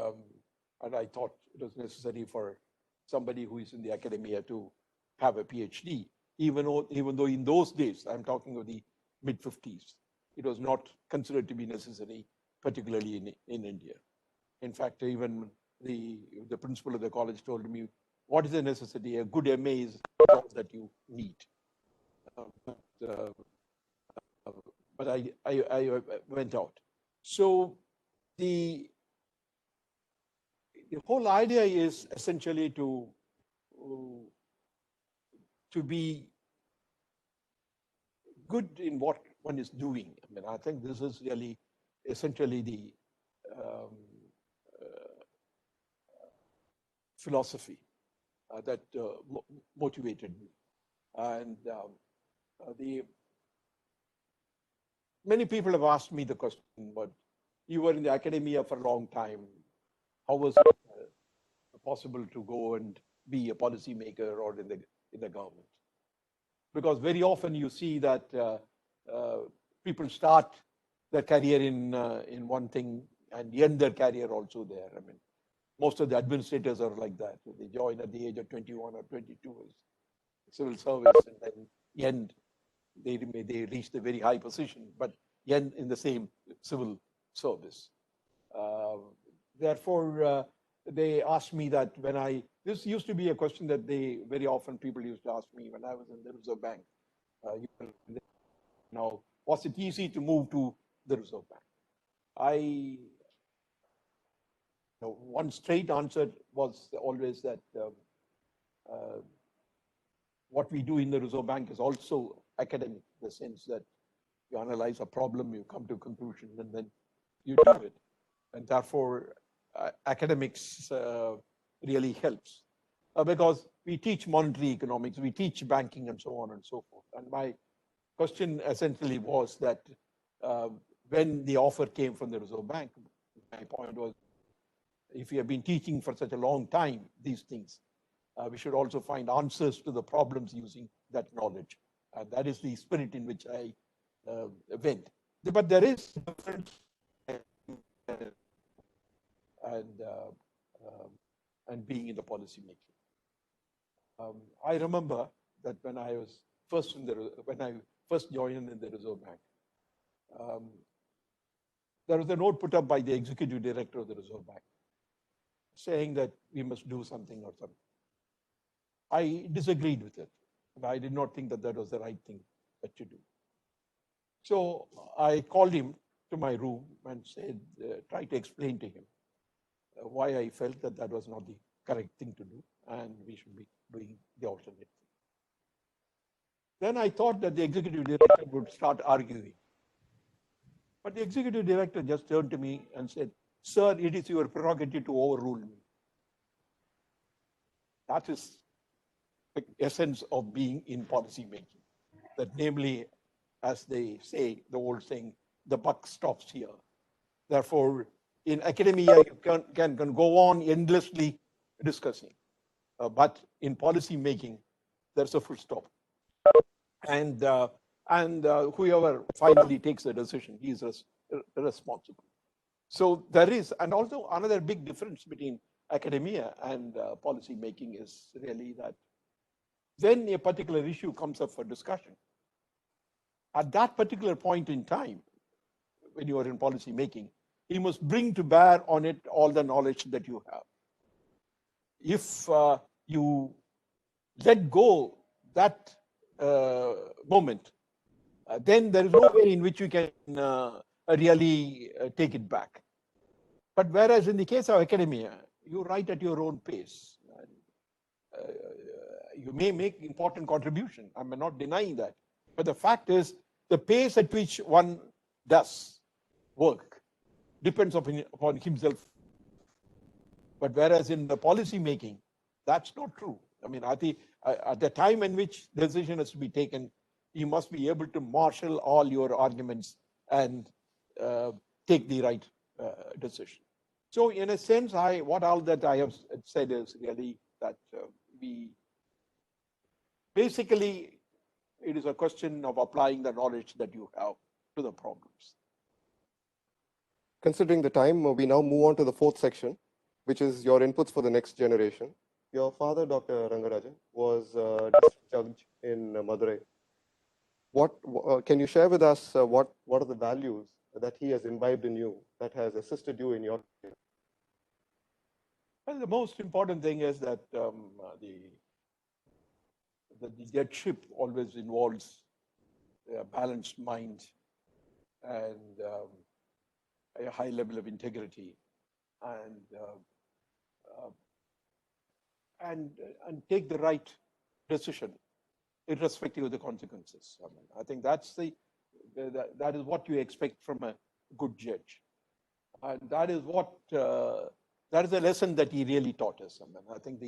I thought it was necessary for somebody who is in the academia to have a PhD, even though in those days, I'm talking of the mid-50s, it was not considered to be necessary, particularly in India. In fact, even the principal of the college told me, what is the necessity? A good MA is all that you need. But I went out. So the whole idea is essentially to be good in what one is doing. I mean, I think this is really essentially the philosophy that motivated me. And many people have asked me the question, but you were in the academia for a long time. How was it possible to go and be a policymaker or in the government? Because very often you see that people start their career in one thing and end their career also there. I mean, most of the administrators are like that. They join at the age of 21 or 22 as civil service, and then end. They reach the very high position, but end in the same civil service. Therefore, they asked me that this used to be a question that very often people used to ask me when I was in the Reserve Bank. Now, was it easy to move to the Reserve Bank? One straight answer was always that what we do in the Reserve Bank is also academic, in the sense that you analyze a problem, you come to a conclusion, and then you do it. And therefore, academics really helps. Because we teach monetary economics, we teach banking, and so on and so forth. And my question essentially was that when the offer came from the Reserve Bank, my point was, if we have been teaching for such a long time these things, we should also find answers to the problems using that knowledge. And that is the spirit in which I went. But there is a difference and being in the policy making. I remember that when I was when I first joined in the Reserve Bank, there was a note put up by the executive director of the Reserve Bank saying that we must do something or something. I disagreed with it. I did not think that that was the right thing to do. So I called him to my room and said, tried to explain to him why I felt that that was not the correct thing to do and we should be doing the alternate thing. Then I thought that the executive director would start arguing. But the executive director just turned to me and said, "Sir, it is your prerogative to overrule me." That is the essence of being in policy making. That namely, as they say, the old saying, the buck stops here. Therefore, in academia, you can go on endlessly discussing. But in policy making, there's a full stop. And whoever finally takes the decision, he is responsible. So there is, and also another big difference between academia and policy making is really that when a particular issue comes up for discussion, at that particular point in time, when you are in policy making, you must bring to bear on it all the knowledge that you have. If you let go that moment, then there is no way in which you can really take it back. But whereas in the case of academia, you write at your own pace. You may make important contribution. I'm not denying that. But the fact is, the pace at which one does work depends upon himself. But whereas in the policy making, that's not true. I mean, at the time in which the decision has to be taken, you must be able to marshal all your arguments and take the right decision. So in a sense, what all that I have said is really that basically, it is a question of applying the knowledge that you have to the problems. Considering the time, we now move on to the fourth section, which is your inputs for the next generation. Your father, Dr. Rangarajan, was a district judge in Madurai. Can you share with us what are the values that he has imbibed in you that has assisted you in your career? Well, the most important thing is that the judgeship always involves a balanced mind and a high level of integrity and take the right decision irrespective of the consequences. I think that is what you expect from a good judge, and that is what that is a lesson that he really taught us. I think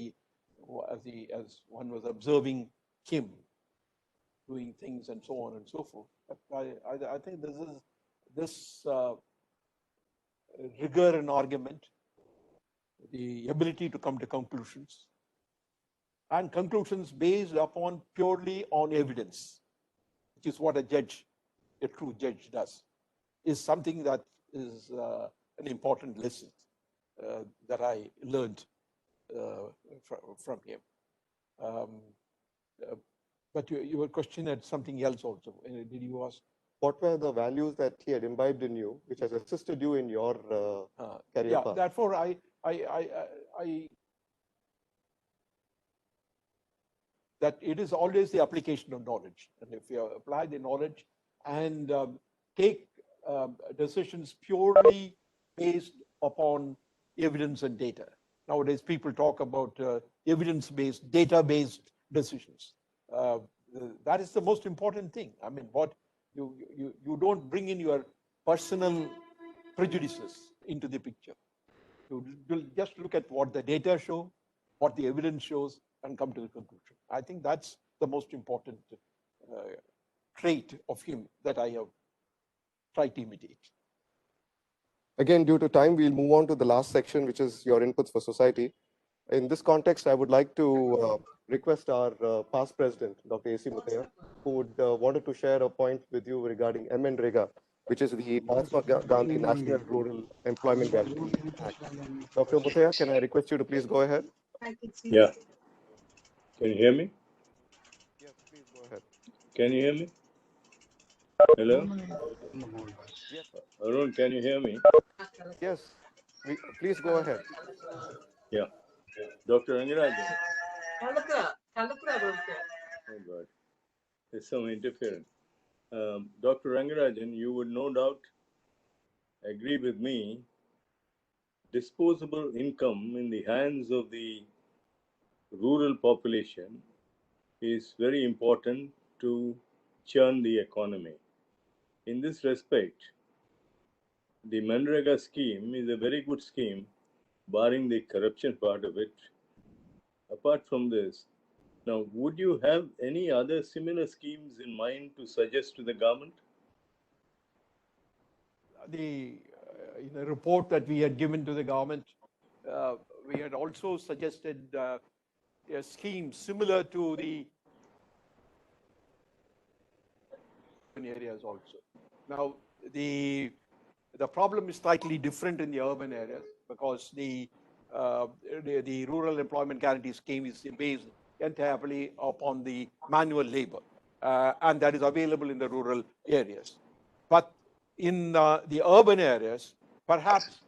as one was observing him doing things and so on and so forth, I think this rigor in argument, the ability to come to conclusions, and conclusions based upon purely on evidence, which is what a true judge does, is something that is an important lesson that I learned from him. But your question had something else also. Did you ask? What were the values that he had imbibed in you, which has assisted you in your career path? Therefore, that it is always the application of knowledge. And if you apply the knowledge, and take decisions purely based upon evidence and data. Nowadays, people talk about evidence-based, data-based decisions. That is the most important thing. I mean, what you don't bring in your personal prejudices into the picture. You just look at what the data show, what the evidence shows, and come to the conclusion. I think that's the most important trait of him that I have tried to imitate. Again, due to time, we'll move on to the last section, which is your inputs for society. In this context, I would like to request our past president, Dr. A.C. Muthaiah, who would wanted to share a point with you regarding MNREGA, which is the Mahatma Gandhi National Rural Employment Guarantee Act. Dr. Muthaiah, can I request you to please go ahead? Yeah. Can you hear me? Yes, please go ahead. Can you hear me? Hello? Yes, Arun, can you hear me? yes. Please go ahead. Yeah. Dr. Rangarajan. Oh God. There's some interference. Dr. Rangarajan, you would no doubt agree with me. Disposable income in the hands of the rural population is very important to churn the economy. In this respect, the MNREGA scheme is a very good scheme, barring the corruption part of it. Apart from this, now, would you have any other similar schemes in mind to suggest to the government? In a report that we had given to the government, we had also suggested a scheme similar to the areas also. Now, the problem is slightly different in the urban areas because the rural employment guarantee scheme is based entirely upon the manual labor, and that is available in the rural areas. But in the urban areas, perhaps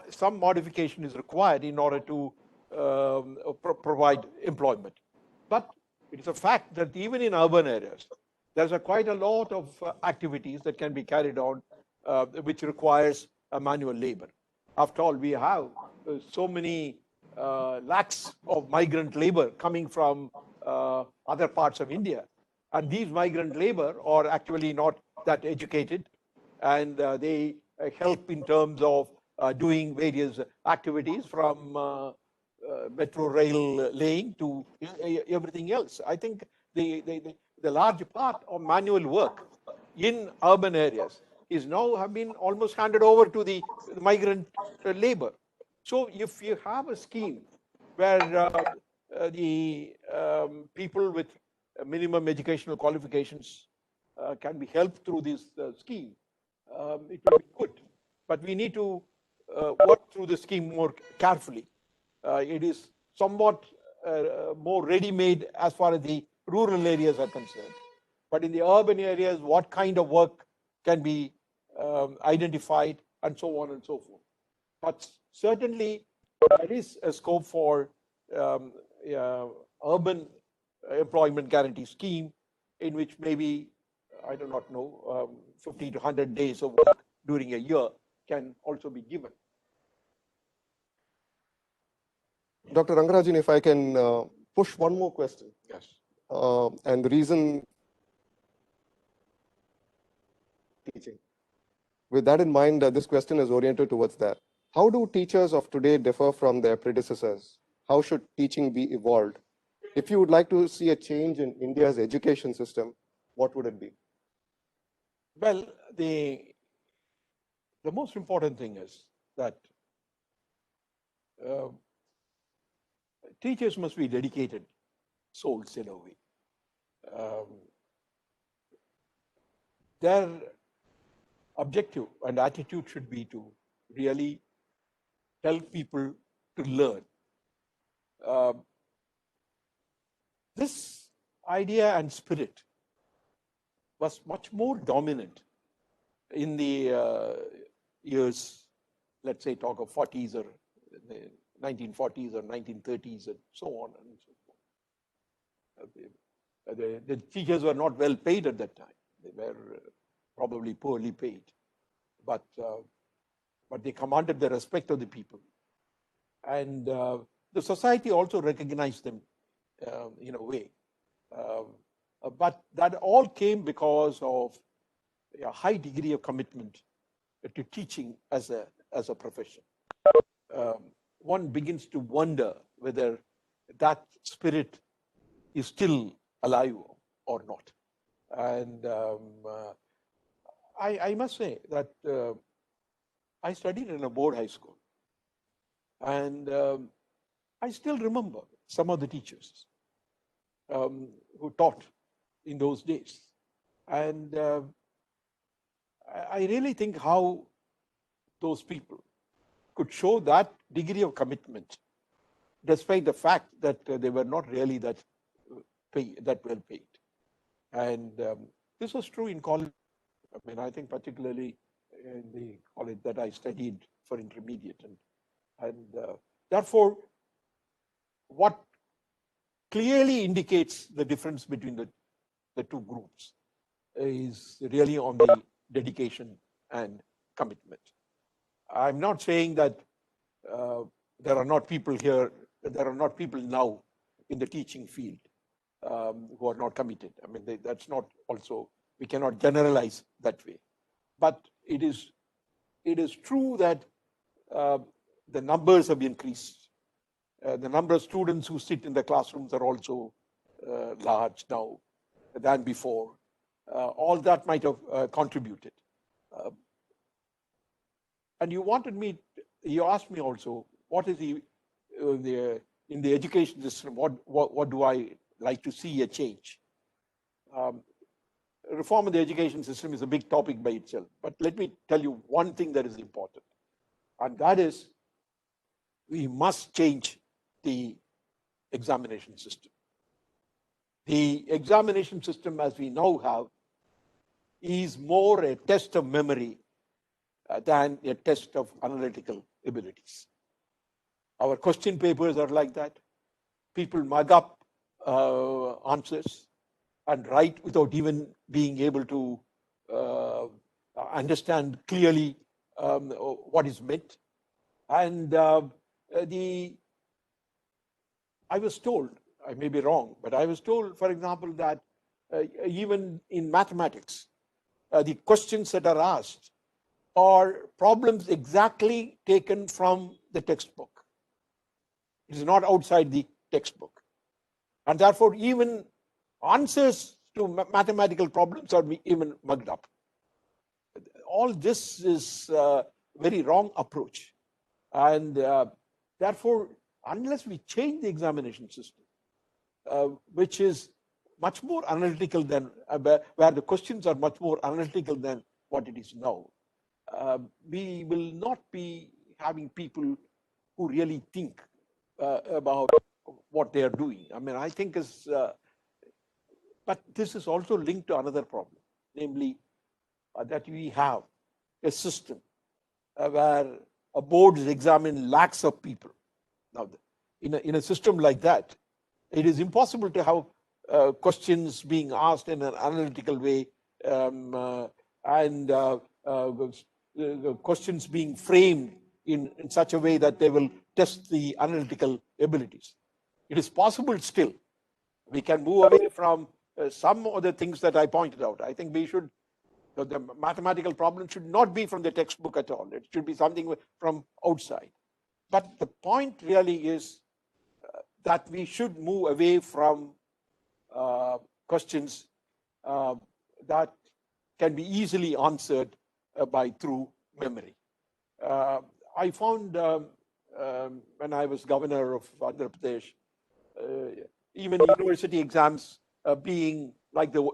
some modification is required in order to provide employment. But it is a fact that even in urban areas, there's quite a lot of activities that can be carried on which requires manual labor. After all, we have so many lakhs of migrant labor coming from other parts of India. And these migrant labor are actually not that educated, and they help in terms of doing various activities from metro rail laying to everything else. I think the large part of manual work in urban areas is now have been almost handed over to the migrant labor. So if you have a scheme where the people with minimum educational qualifications can be helped through this scheme, it will be good. But we need to work through the scheme more carefully. It is somewhat more ready-made as far as the rural areas are concerned. But in the urban areas, what kind of work can be identified, and so on and so forth. But certainly, there is a scope for urban employment guarantee scheme in which maybe, I do not know, 50 to 100 days of work during a year can also be given. Dr. Rangarajan, if I can push one more question. Yes. And the reason teaching. With that in mind, this question is oriented towards that. How do teachers of today differ from their predecessors? How should teaching be evolved? If you would like to see a change in India's education system, what would it be? Well, the most important thing is that teachers must be dedicated souls in a way. Their objective and attitude should be to really help people to learn. This idea and spirit was much more dominant in the years, let's say, talk of 40s or the 1940s or 1930s and so on and so forth. The teachers were not well paid at that time. They were probably poorly paid, but they commanded the respect of the people. And the society also recognized them in a way. But that all came because of a high degree of commitment to teaching as a profession. One begins to wonder whether that spirit is still alive or not. And I must say that I studied in a board high school, and I still remember some of the teachers who taught in those days. And I really think how those people could show that degree of commitment, despite the fact that they were not really that well paid. And this was true in college. I mean, I think particularly in the college that I studied for intermediate. And therefore, what clearly indicates the difference between the two groups is really on the dedication and commitment. I'm not saying that there are not people here, there are not people now in the teaching field who are not committed. I mean, that's not also, we cannot generalize that way. But it is true that the numbers have increased. The number of students who sit in the classrooms are also large now than before. All that might have contributed. And you asked me also, what is in the education system, what do I like to see a change? Reform of the education system is a big topic by itself. But let me tell you one thing that is important. And that is, we must change the examination system. The examination system as we now have is more a test of memory than a test of analytical abilities. Our question papers are like that. People mug up answers and write without even being able to understand clearly what is meant. And I was told, I may be wrong, but I was told, for example, that even in mathematics, the questions that are asked are problems exactly taken from the textbook. It is not outside the textbook. And therefore, even answers to mathematical problems are even mugged up. All this is a very wrong approach. And therefore, unless we change the examination system, which is much more analytical than, where the questions are much more analytical than what it is now, we will not be having people who really think about what they are doing. I mean, I think but this is also linked to another problem, namely that we have a system where a board examines lakhs of people. Now, in a system like that, it is impossible to have questions being asked in an analytical way and questions being framed in such a way that they will test the analytical abilities. It is possible still. We can move away from some of the things that I pointed out. I think we should, the mathematical problem should not be from the textbook at all. It should be something from outside. But the point really is that we should move away from questions that can be easily answered through memory. I found when I was governor of Andhra Pradesh, even university exams being like the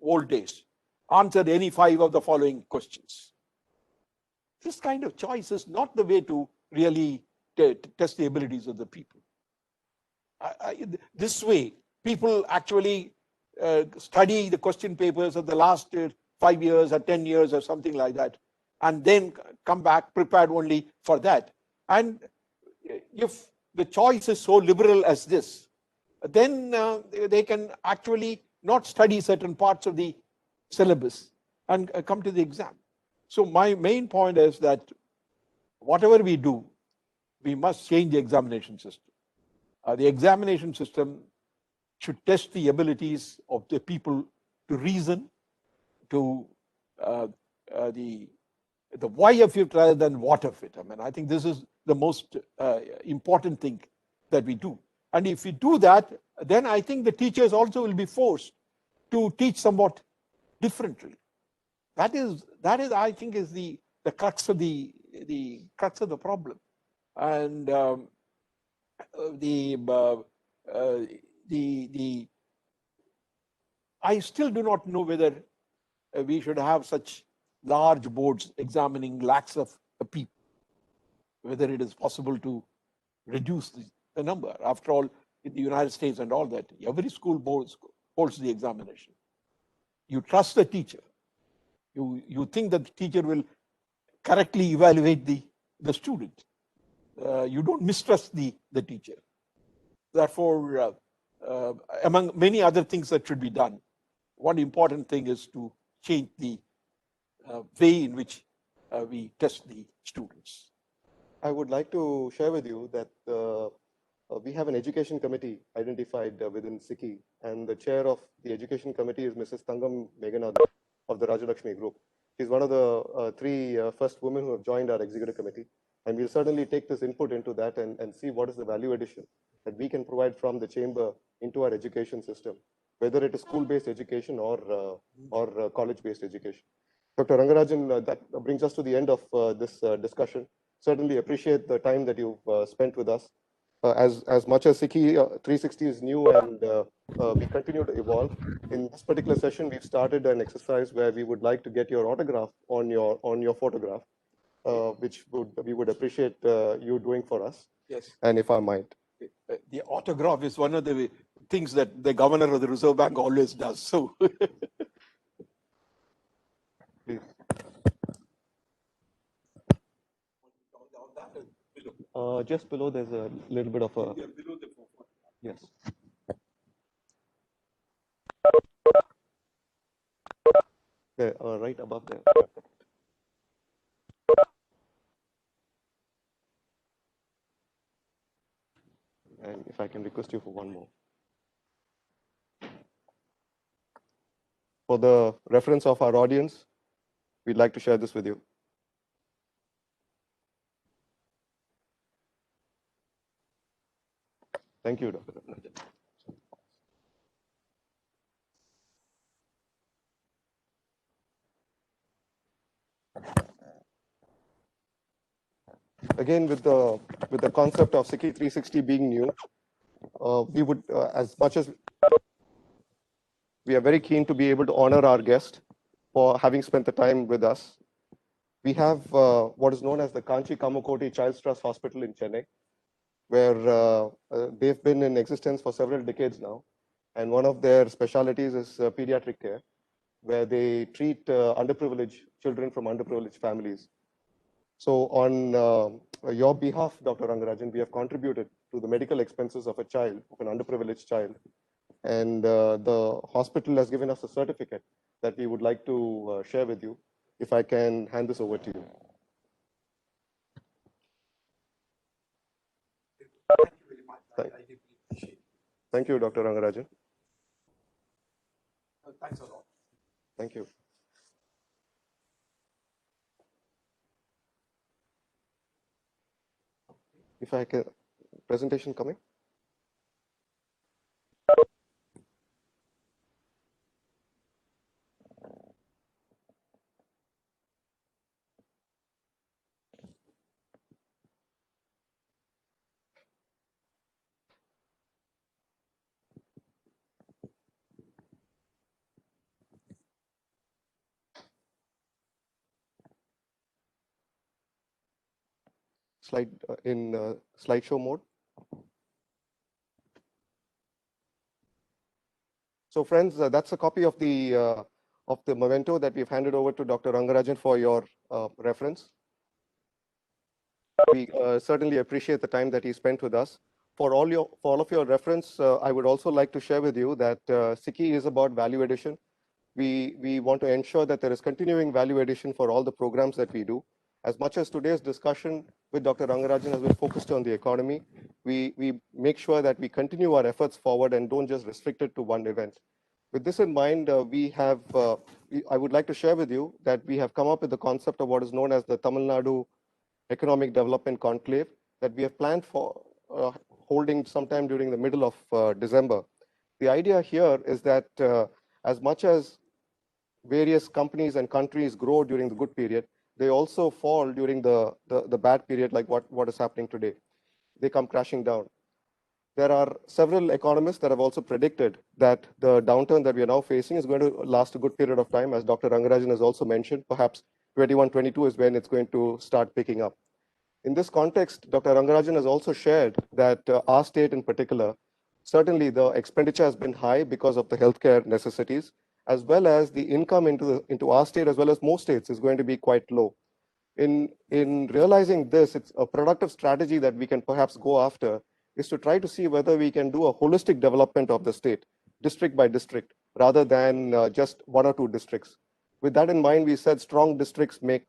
old days, answered any 5 of the following questions. This kind of choice is not the way to really test the abilities of the people. This way, people actually study the question papers of the last 5 years or 10 years or something like that, and then come back prepared only for that. And if the choice is so liberal as this, then they can actually not study certain parts of the syllabus and come to the exam. So my main point is that whatever we do, we must change the examination system. The examination system should test the abilities of the people to reason, to the why of it rather than what of it. I mean, I think this is the most important thing that we do. And if we do that, then I think the teachers also will be forced to teach somewhat differently. That is, I think, is the crux of the crux of the problem. And I still do not know whether we should have such large boards examining lakhs of people, whether it is possible to reduce the number. After all, in the United States and all that, every school holds the examination. You trust the teacher. You think that the teacher will correctly evaluate the student. You don't mistrust the teacher. Therefore, among many other things that should be done, one important thing is to change the way in which we test the students. I would like to share with you that we have an education committee identified within SICCI, and the chair of the education committee is Mrs. Thangam Meghanad of the Rajalakshmi Group. She's one of the three first women who have joined our executive committee, and we'll certainly take this input into that and see what is the value addition that we can provide from the chamber into our education system, whether it is school-based education or college-based education. Dr. Rangarajan, that brings us to the end of this discussion. Certainly appreciate the time that you've spent with us. As much as SICCI-360 is new and we continue to evolve, in this particular session, we've started an exercise where we would like to get your autograph on your photograph, which we would appreciate you doing for us. Yes. And if I might. The autograph is one of the things that the governor of the Reserve Bank always does. So. Please. Just below, there's a little bit of a. Yes. There, right above there. And if I can request you for one more. For the reference of our audience, we'd like to share this with you. Thank you, Dr. Rangarajan. Again, with the concept of SICCI-360 being new, we would, as much as we are very keen to be able to honor our guest for having spent the time with us. We have what is known as the Kanchi Kamakoti Child's Trust Hospital in Chennai, where they've been in existence for several decades now. And one of their specialties is pediatric care, where they treat underprivileged children from underprivileged families. So on your behalf, Dr. Rangarajan, we have contributed to the medical expenses of a child, of an underprivileged child. And the hospital has given us a certificate that we would like to share with you. If I can hand this over to you. Thank you very much. I deeply appreciate it. Thank you, Dr. Rangarajan. Thanks a lot. Thank you. If I can, presentation coming. Slide in slideshow mode. So friends, that's a copy of the memento that we've handed over to Dr. Rangarajan for your reference. We certainly appreciate the time that he spent with us. For all of your reference, I would also like to share with you that SICCI is about value addition. We want to ensure that there is continuing value addition for all the programs that we do. As much as today's discussion with Dr. Rangarajan has been focused on the economy, we make sure that we continue our efforts forward and don't just restrict it to one event. With this in mind, I would like to share with you that we have come up with the concept of what is known as the Tamilnadu Economic Development Conclave that we have planned for holding sometime during the middle of December. The idea here is that as much as various companies and countries grow during the good period, they also fall during the bad period, like what is happening today. They come crashing down. There are several economists that have also predicted that the downturn that we are now facing is going to last a good period of time. As Dr. Rangarajan has also mentioned, perhaps 21-22 is when it's going to start picking up. In this context, Dr. Rangarajan has also shared that our state in particular, certainly the expenditure has been high because of the healthcare necessities, as well as the income into our state, as well as most states, is going to be quite low. In realizing this, it's a productive strategy that we can perhaps go after is to try to see whether we can do a holistic development of the state, district by district, rather than just one or two districts. With that in mind, we said strong districts make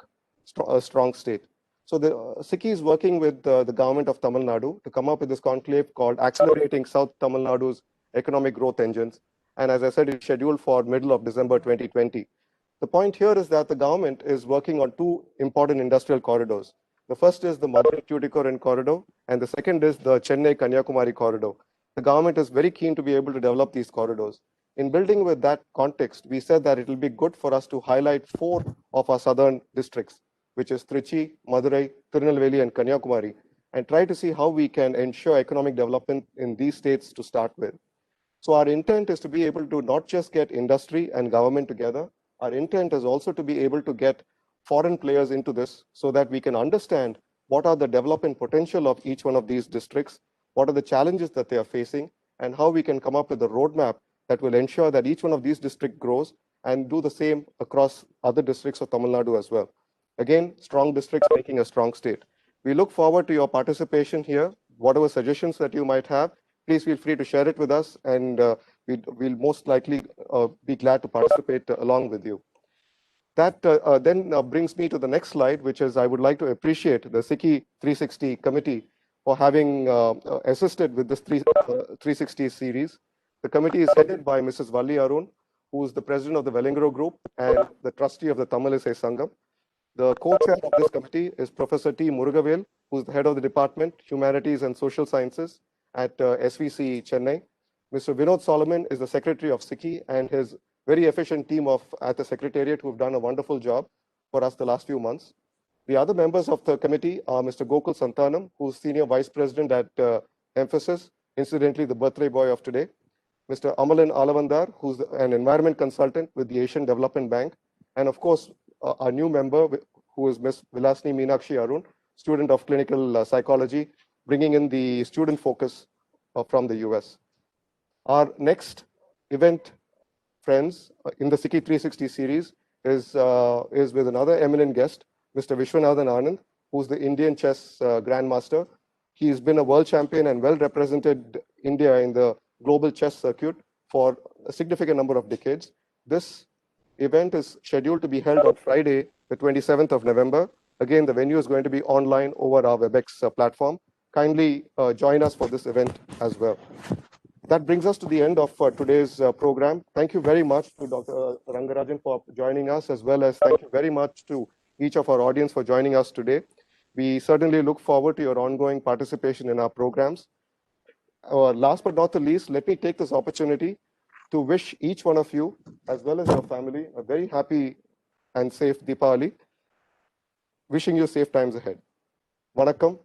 a strong state. So the SICCI is working with the government of Tamil Nadu to come up with this conclave called Accelerating South Tamil Nadu's Economic Growth Engines. And as I said, it's scheduled for middle of December 2020. The point here is that the government is working on two important industrial corridors. The first is the Madras-Tuticorin corridor, and the second is the Chennai-Kanyakumari corridor. The government is very keen to be able to develop these corridors. In building with that context, we said that it will be good for us to highlight 4 of our southern districts, which is Trichy, Madurai, Tirunelveli, and Kanyakumari, and try to see how we can ensure economic development in these states to start with. So our intent is to be able to not just get industry and government together. Our intent is also to be able to get foreign players into this so that we can understand what are the development potential of each one of these districts, what are the challenges that they are facing, and how we can come up with a roadmap that will ensure that each one of these districts grows and do the same across other districts of Tamil Nadu as well. Again, strong districts making a strong state. We look forward to your participation here. Whatever suggestions that you might have, please feel free to share it with us, and we'll most likely be glad to participate along with you. That then brings me to the next slide, which is I would like to appreciate the SICCI-360 committee for having assisted with this 360 series. The committee is headed by Mrs. Valli Arun, who is the president of the Velingro Group and the trustee of the Tamilisai Sangam. The co-chair of this committee is Professor T. Murugavel, who is the head of the Department, Humanities and Social Sciences at SVC Chennai. Mr. Vinod Solomon is the secretary of SICCI, and his very efficient team at the Secretariat who have done a wonderful job for us the last few months. The other members of the committee are Mr. Gokul Santanam, who's Senior Vice President at Emphasis, incidentally the birthday boy of today. Mr. Amalan Alavandar, who's an environment consultant with the Asian Development Bank. And of course, our new member, who is Ms. Vilasni Meenakshi Arun, student of clinical psychology, bringing in the student focus from the US. Our next event, friends, in the SICCI-360 series is with another eminent guest, Mr. Vishwanathan Anand, who's the Indian chess grandmaster. He's been a world champion and well represented India in the global chess circuit for a significant number of decades. This event is scheduled to be held on Friday, the 27th of November. Again, the venue is going to be online over our WebEx platform. Kindly join us for this event as well. That brings us to the end of today's program. Thank you very much to Dr. Rangarajan for joining us, as well as thank you very much to each of our audience for joining us today. We certainly look forward to your ongoing participation in our programs. Last but not the least, let me take this opportunity to wish each one of you, as well as your family, a very happy and safe Deepavali. Wishing you safe times ahead. Vanakkam.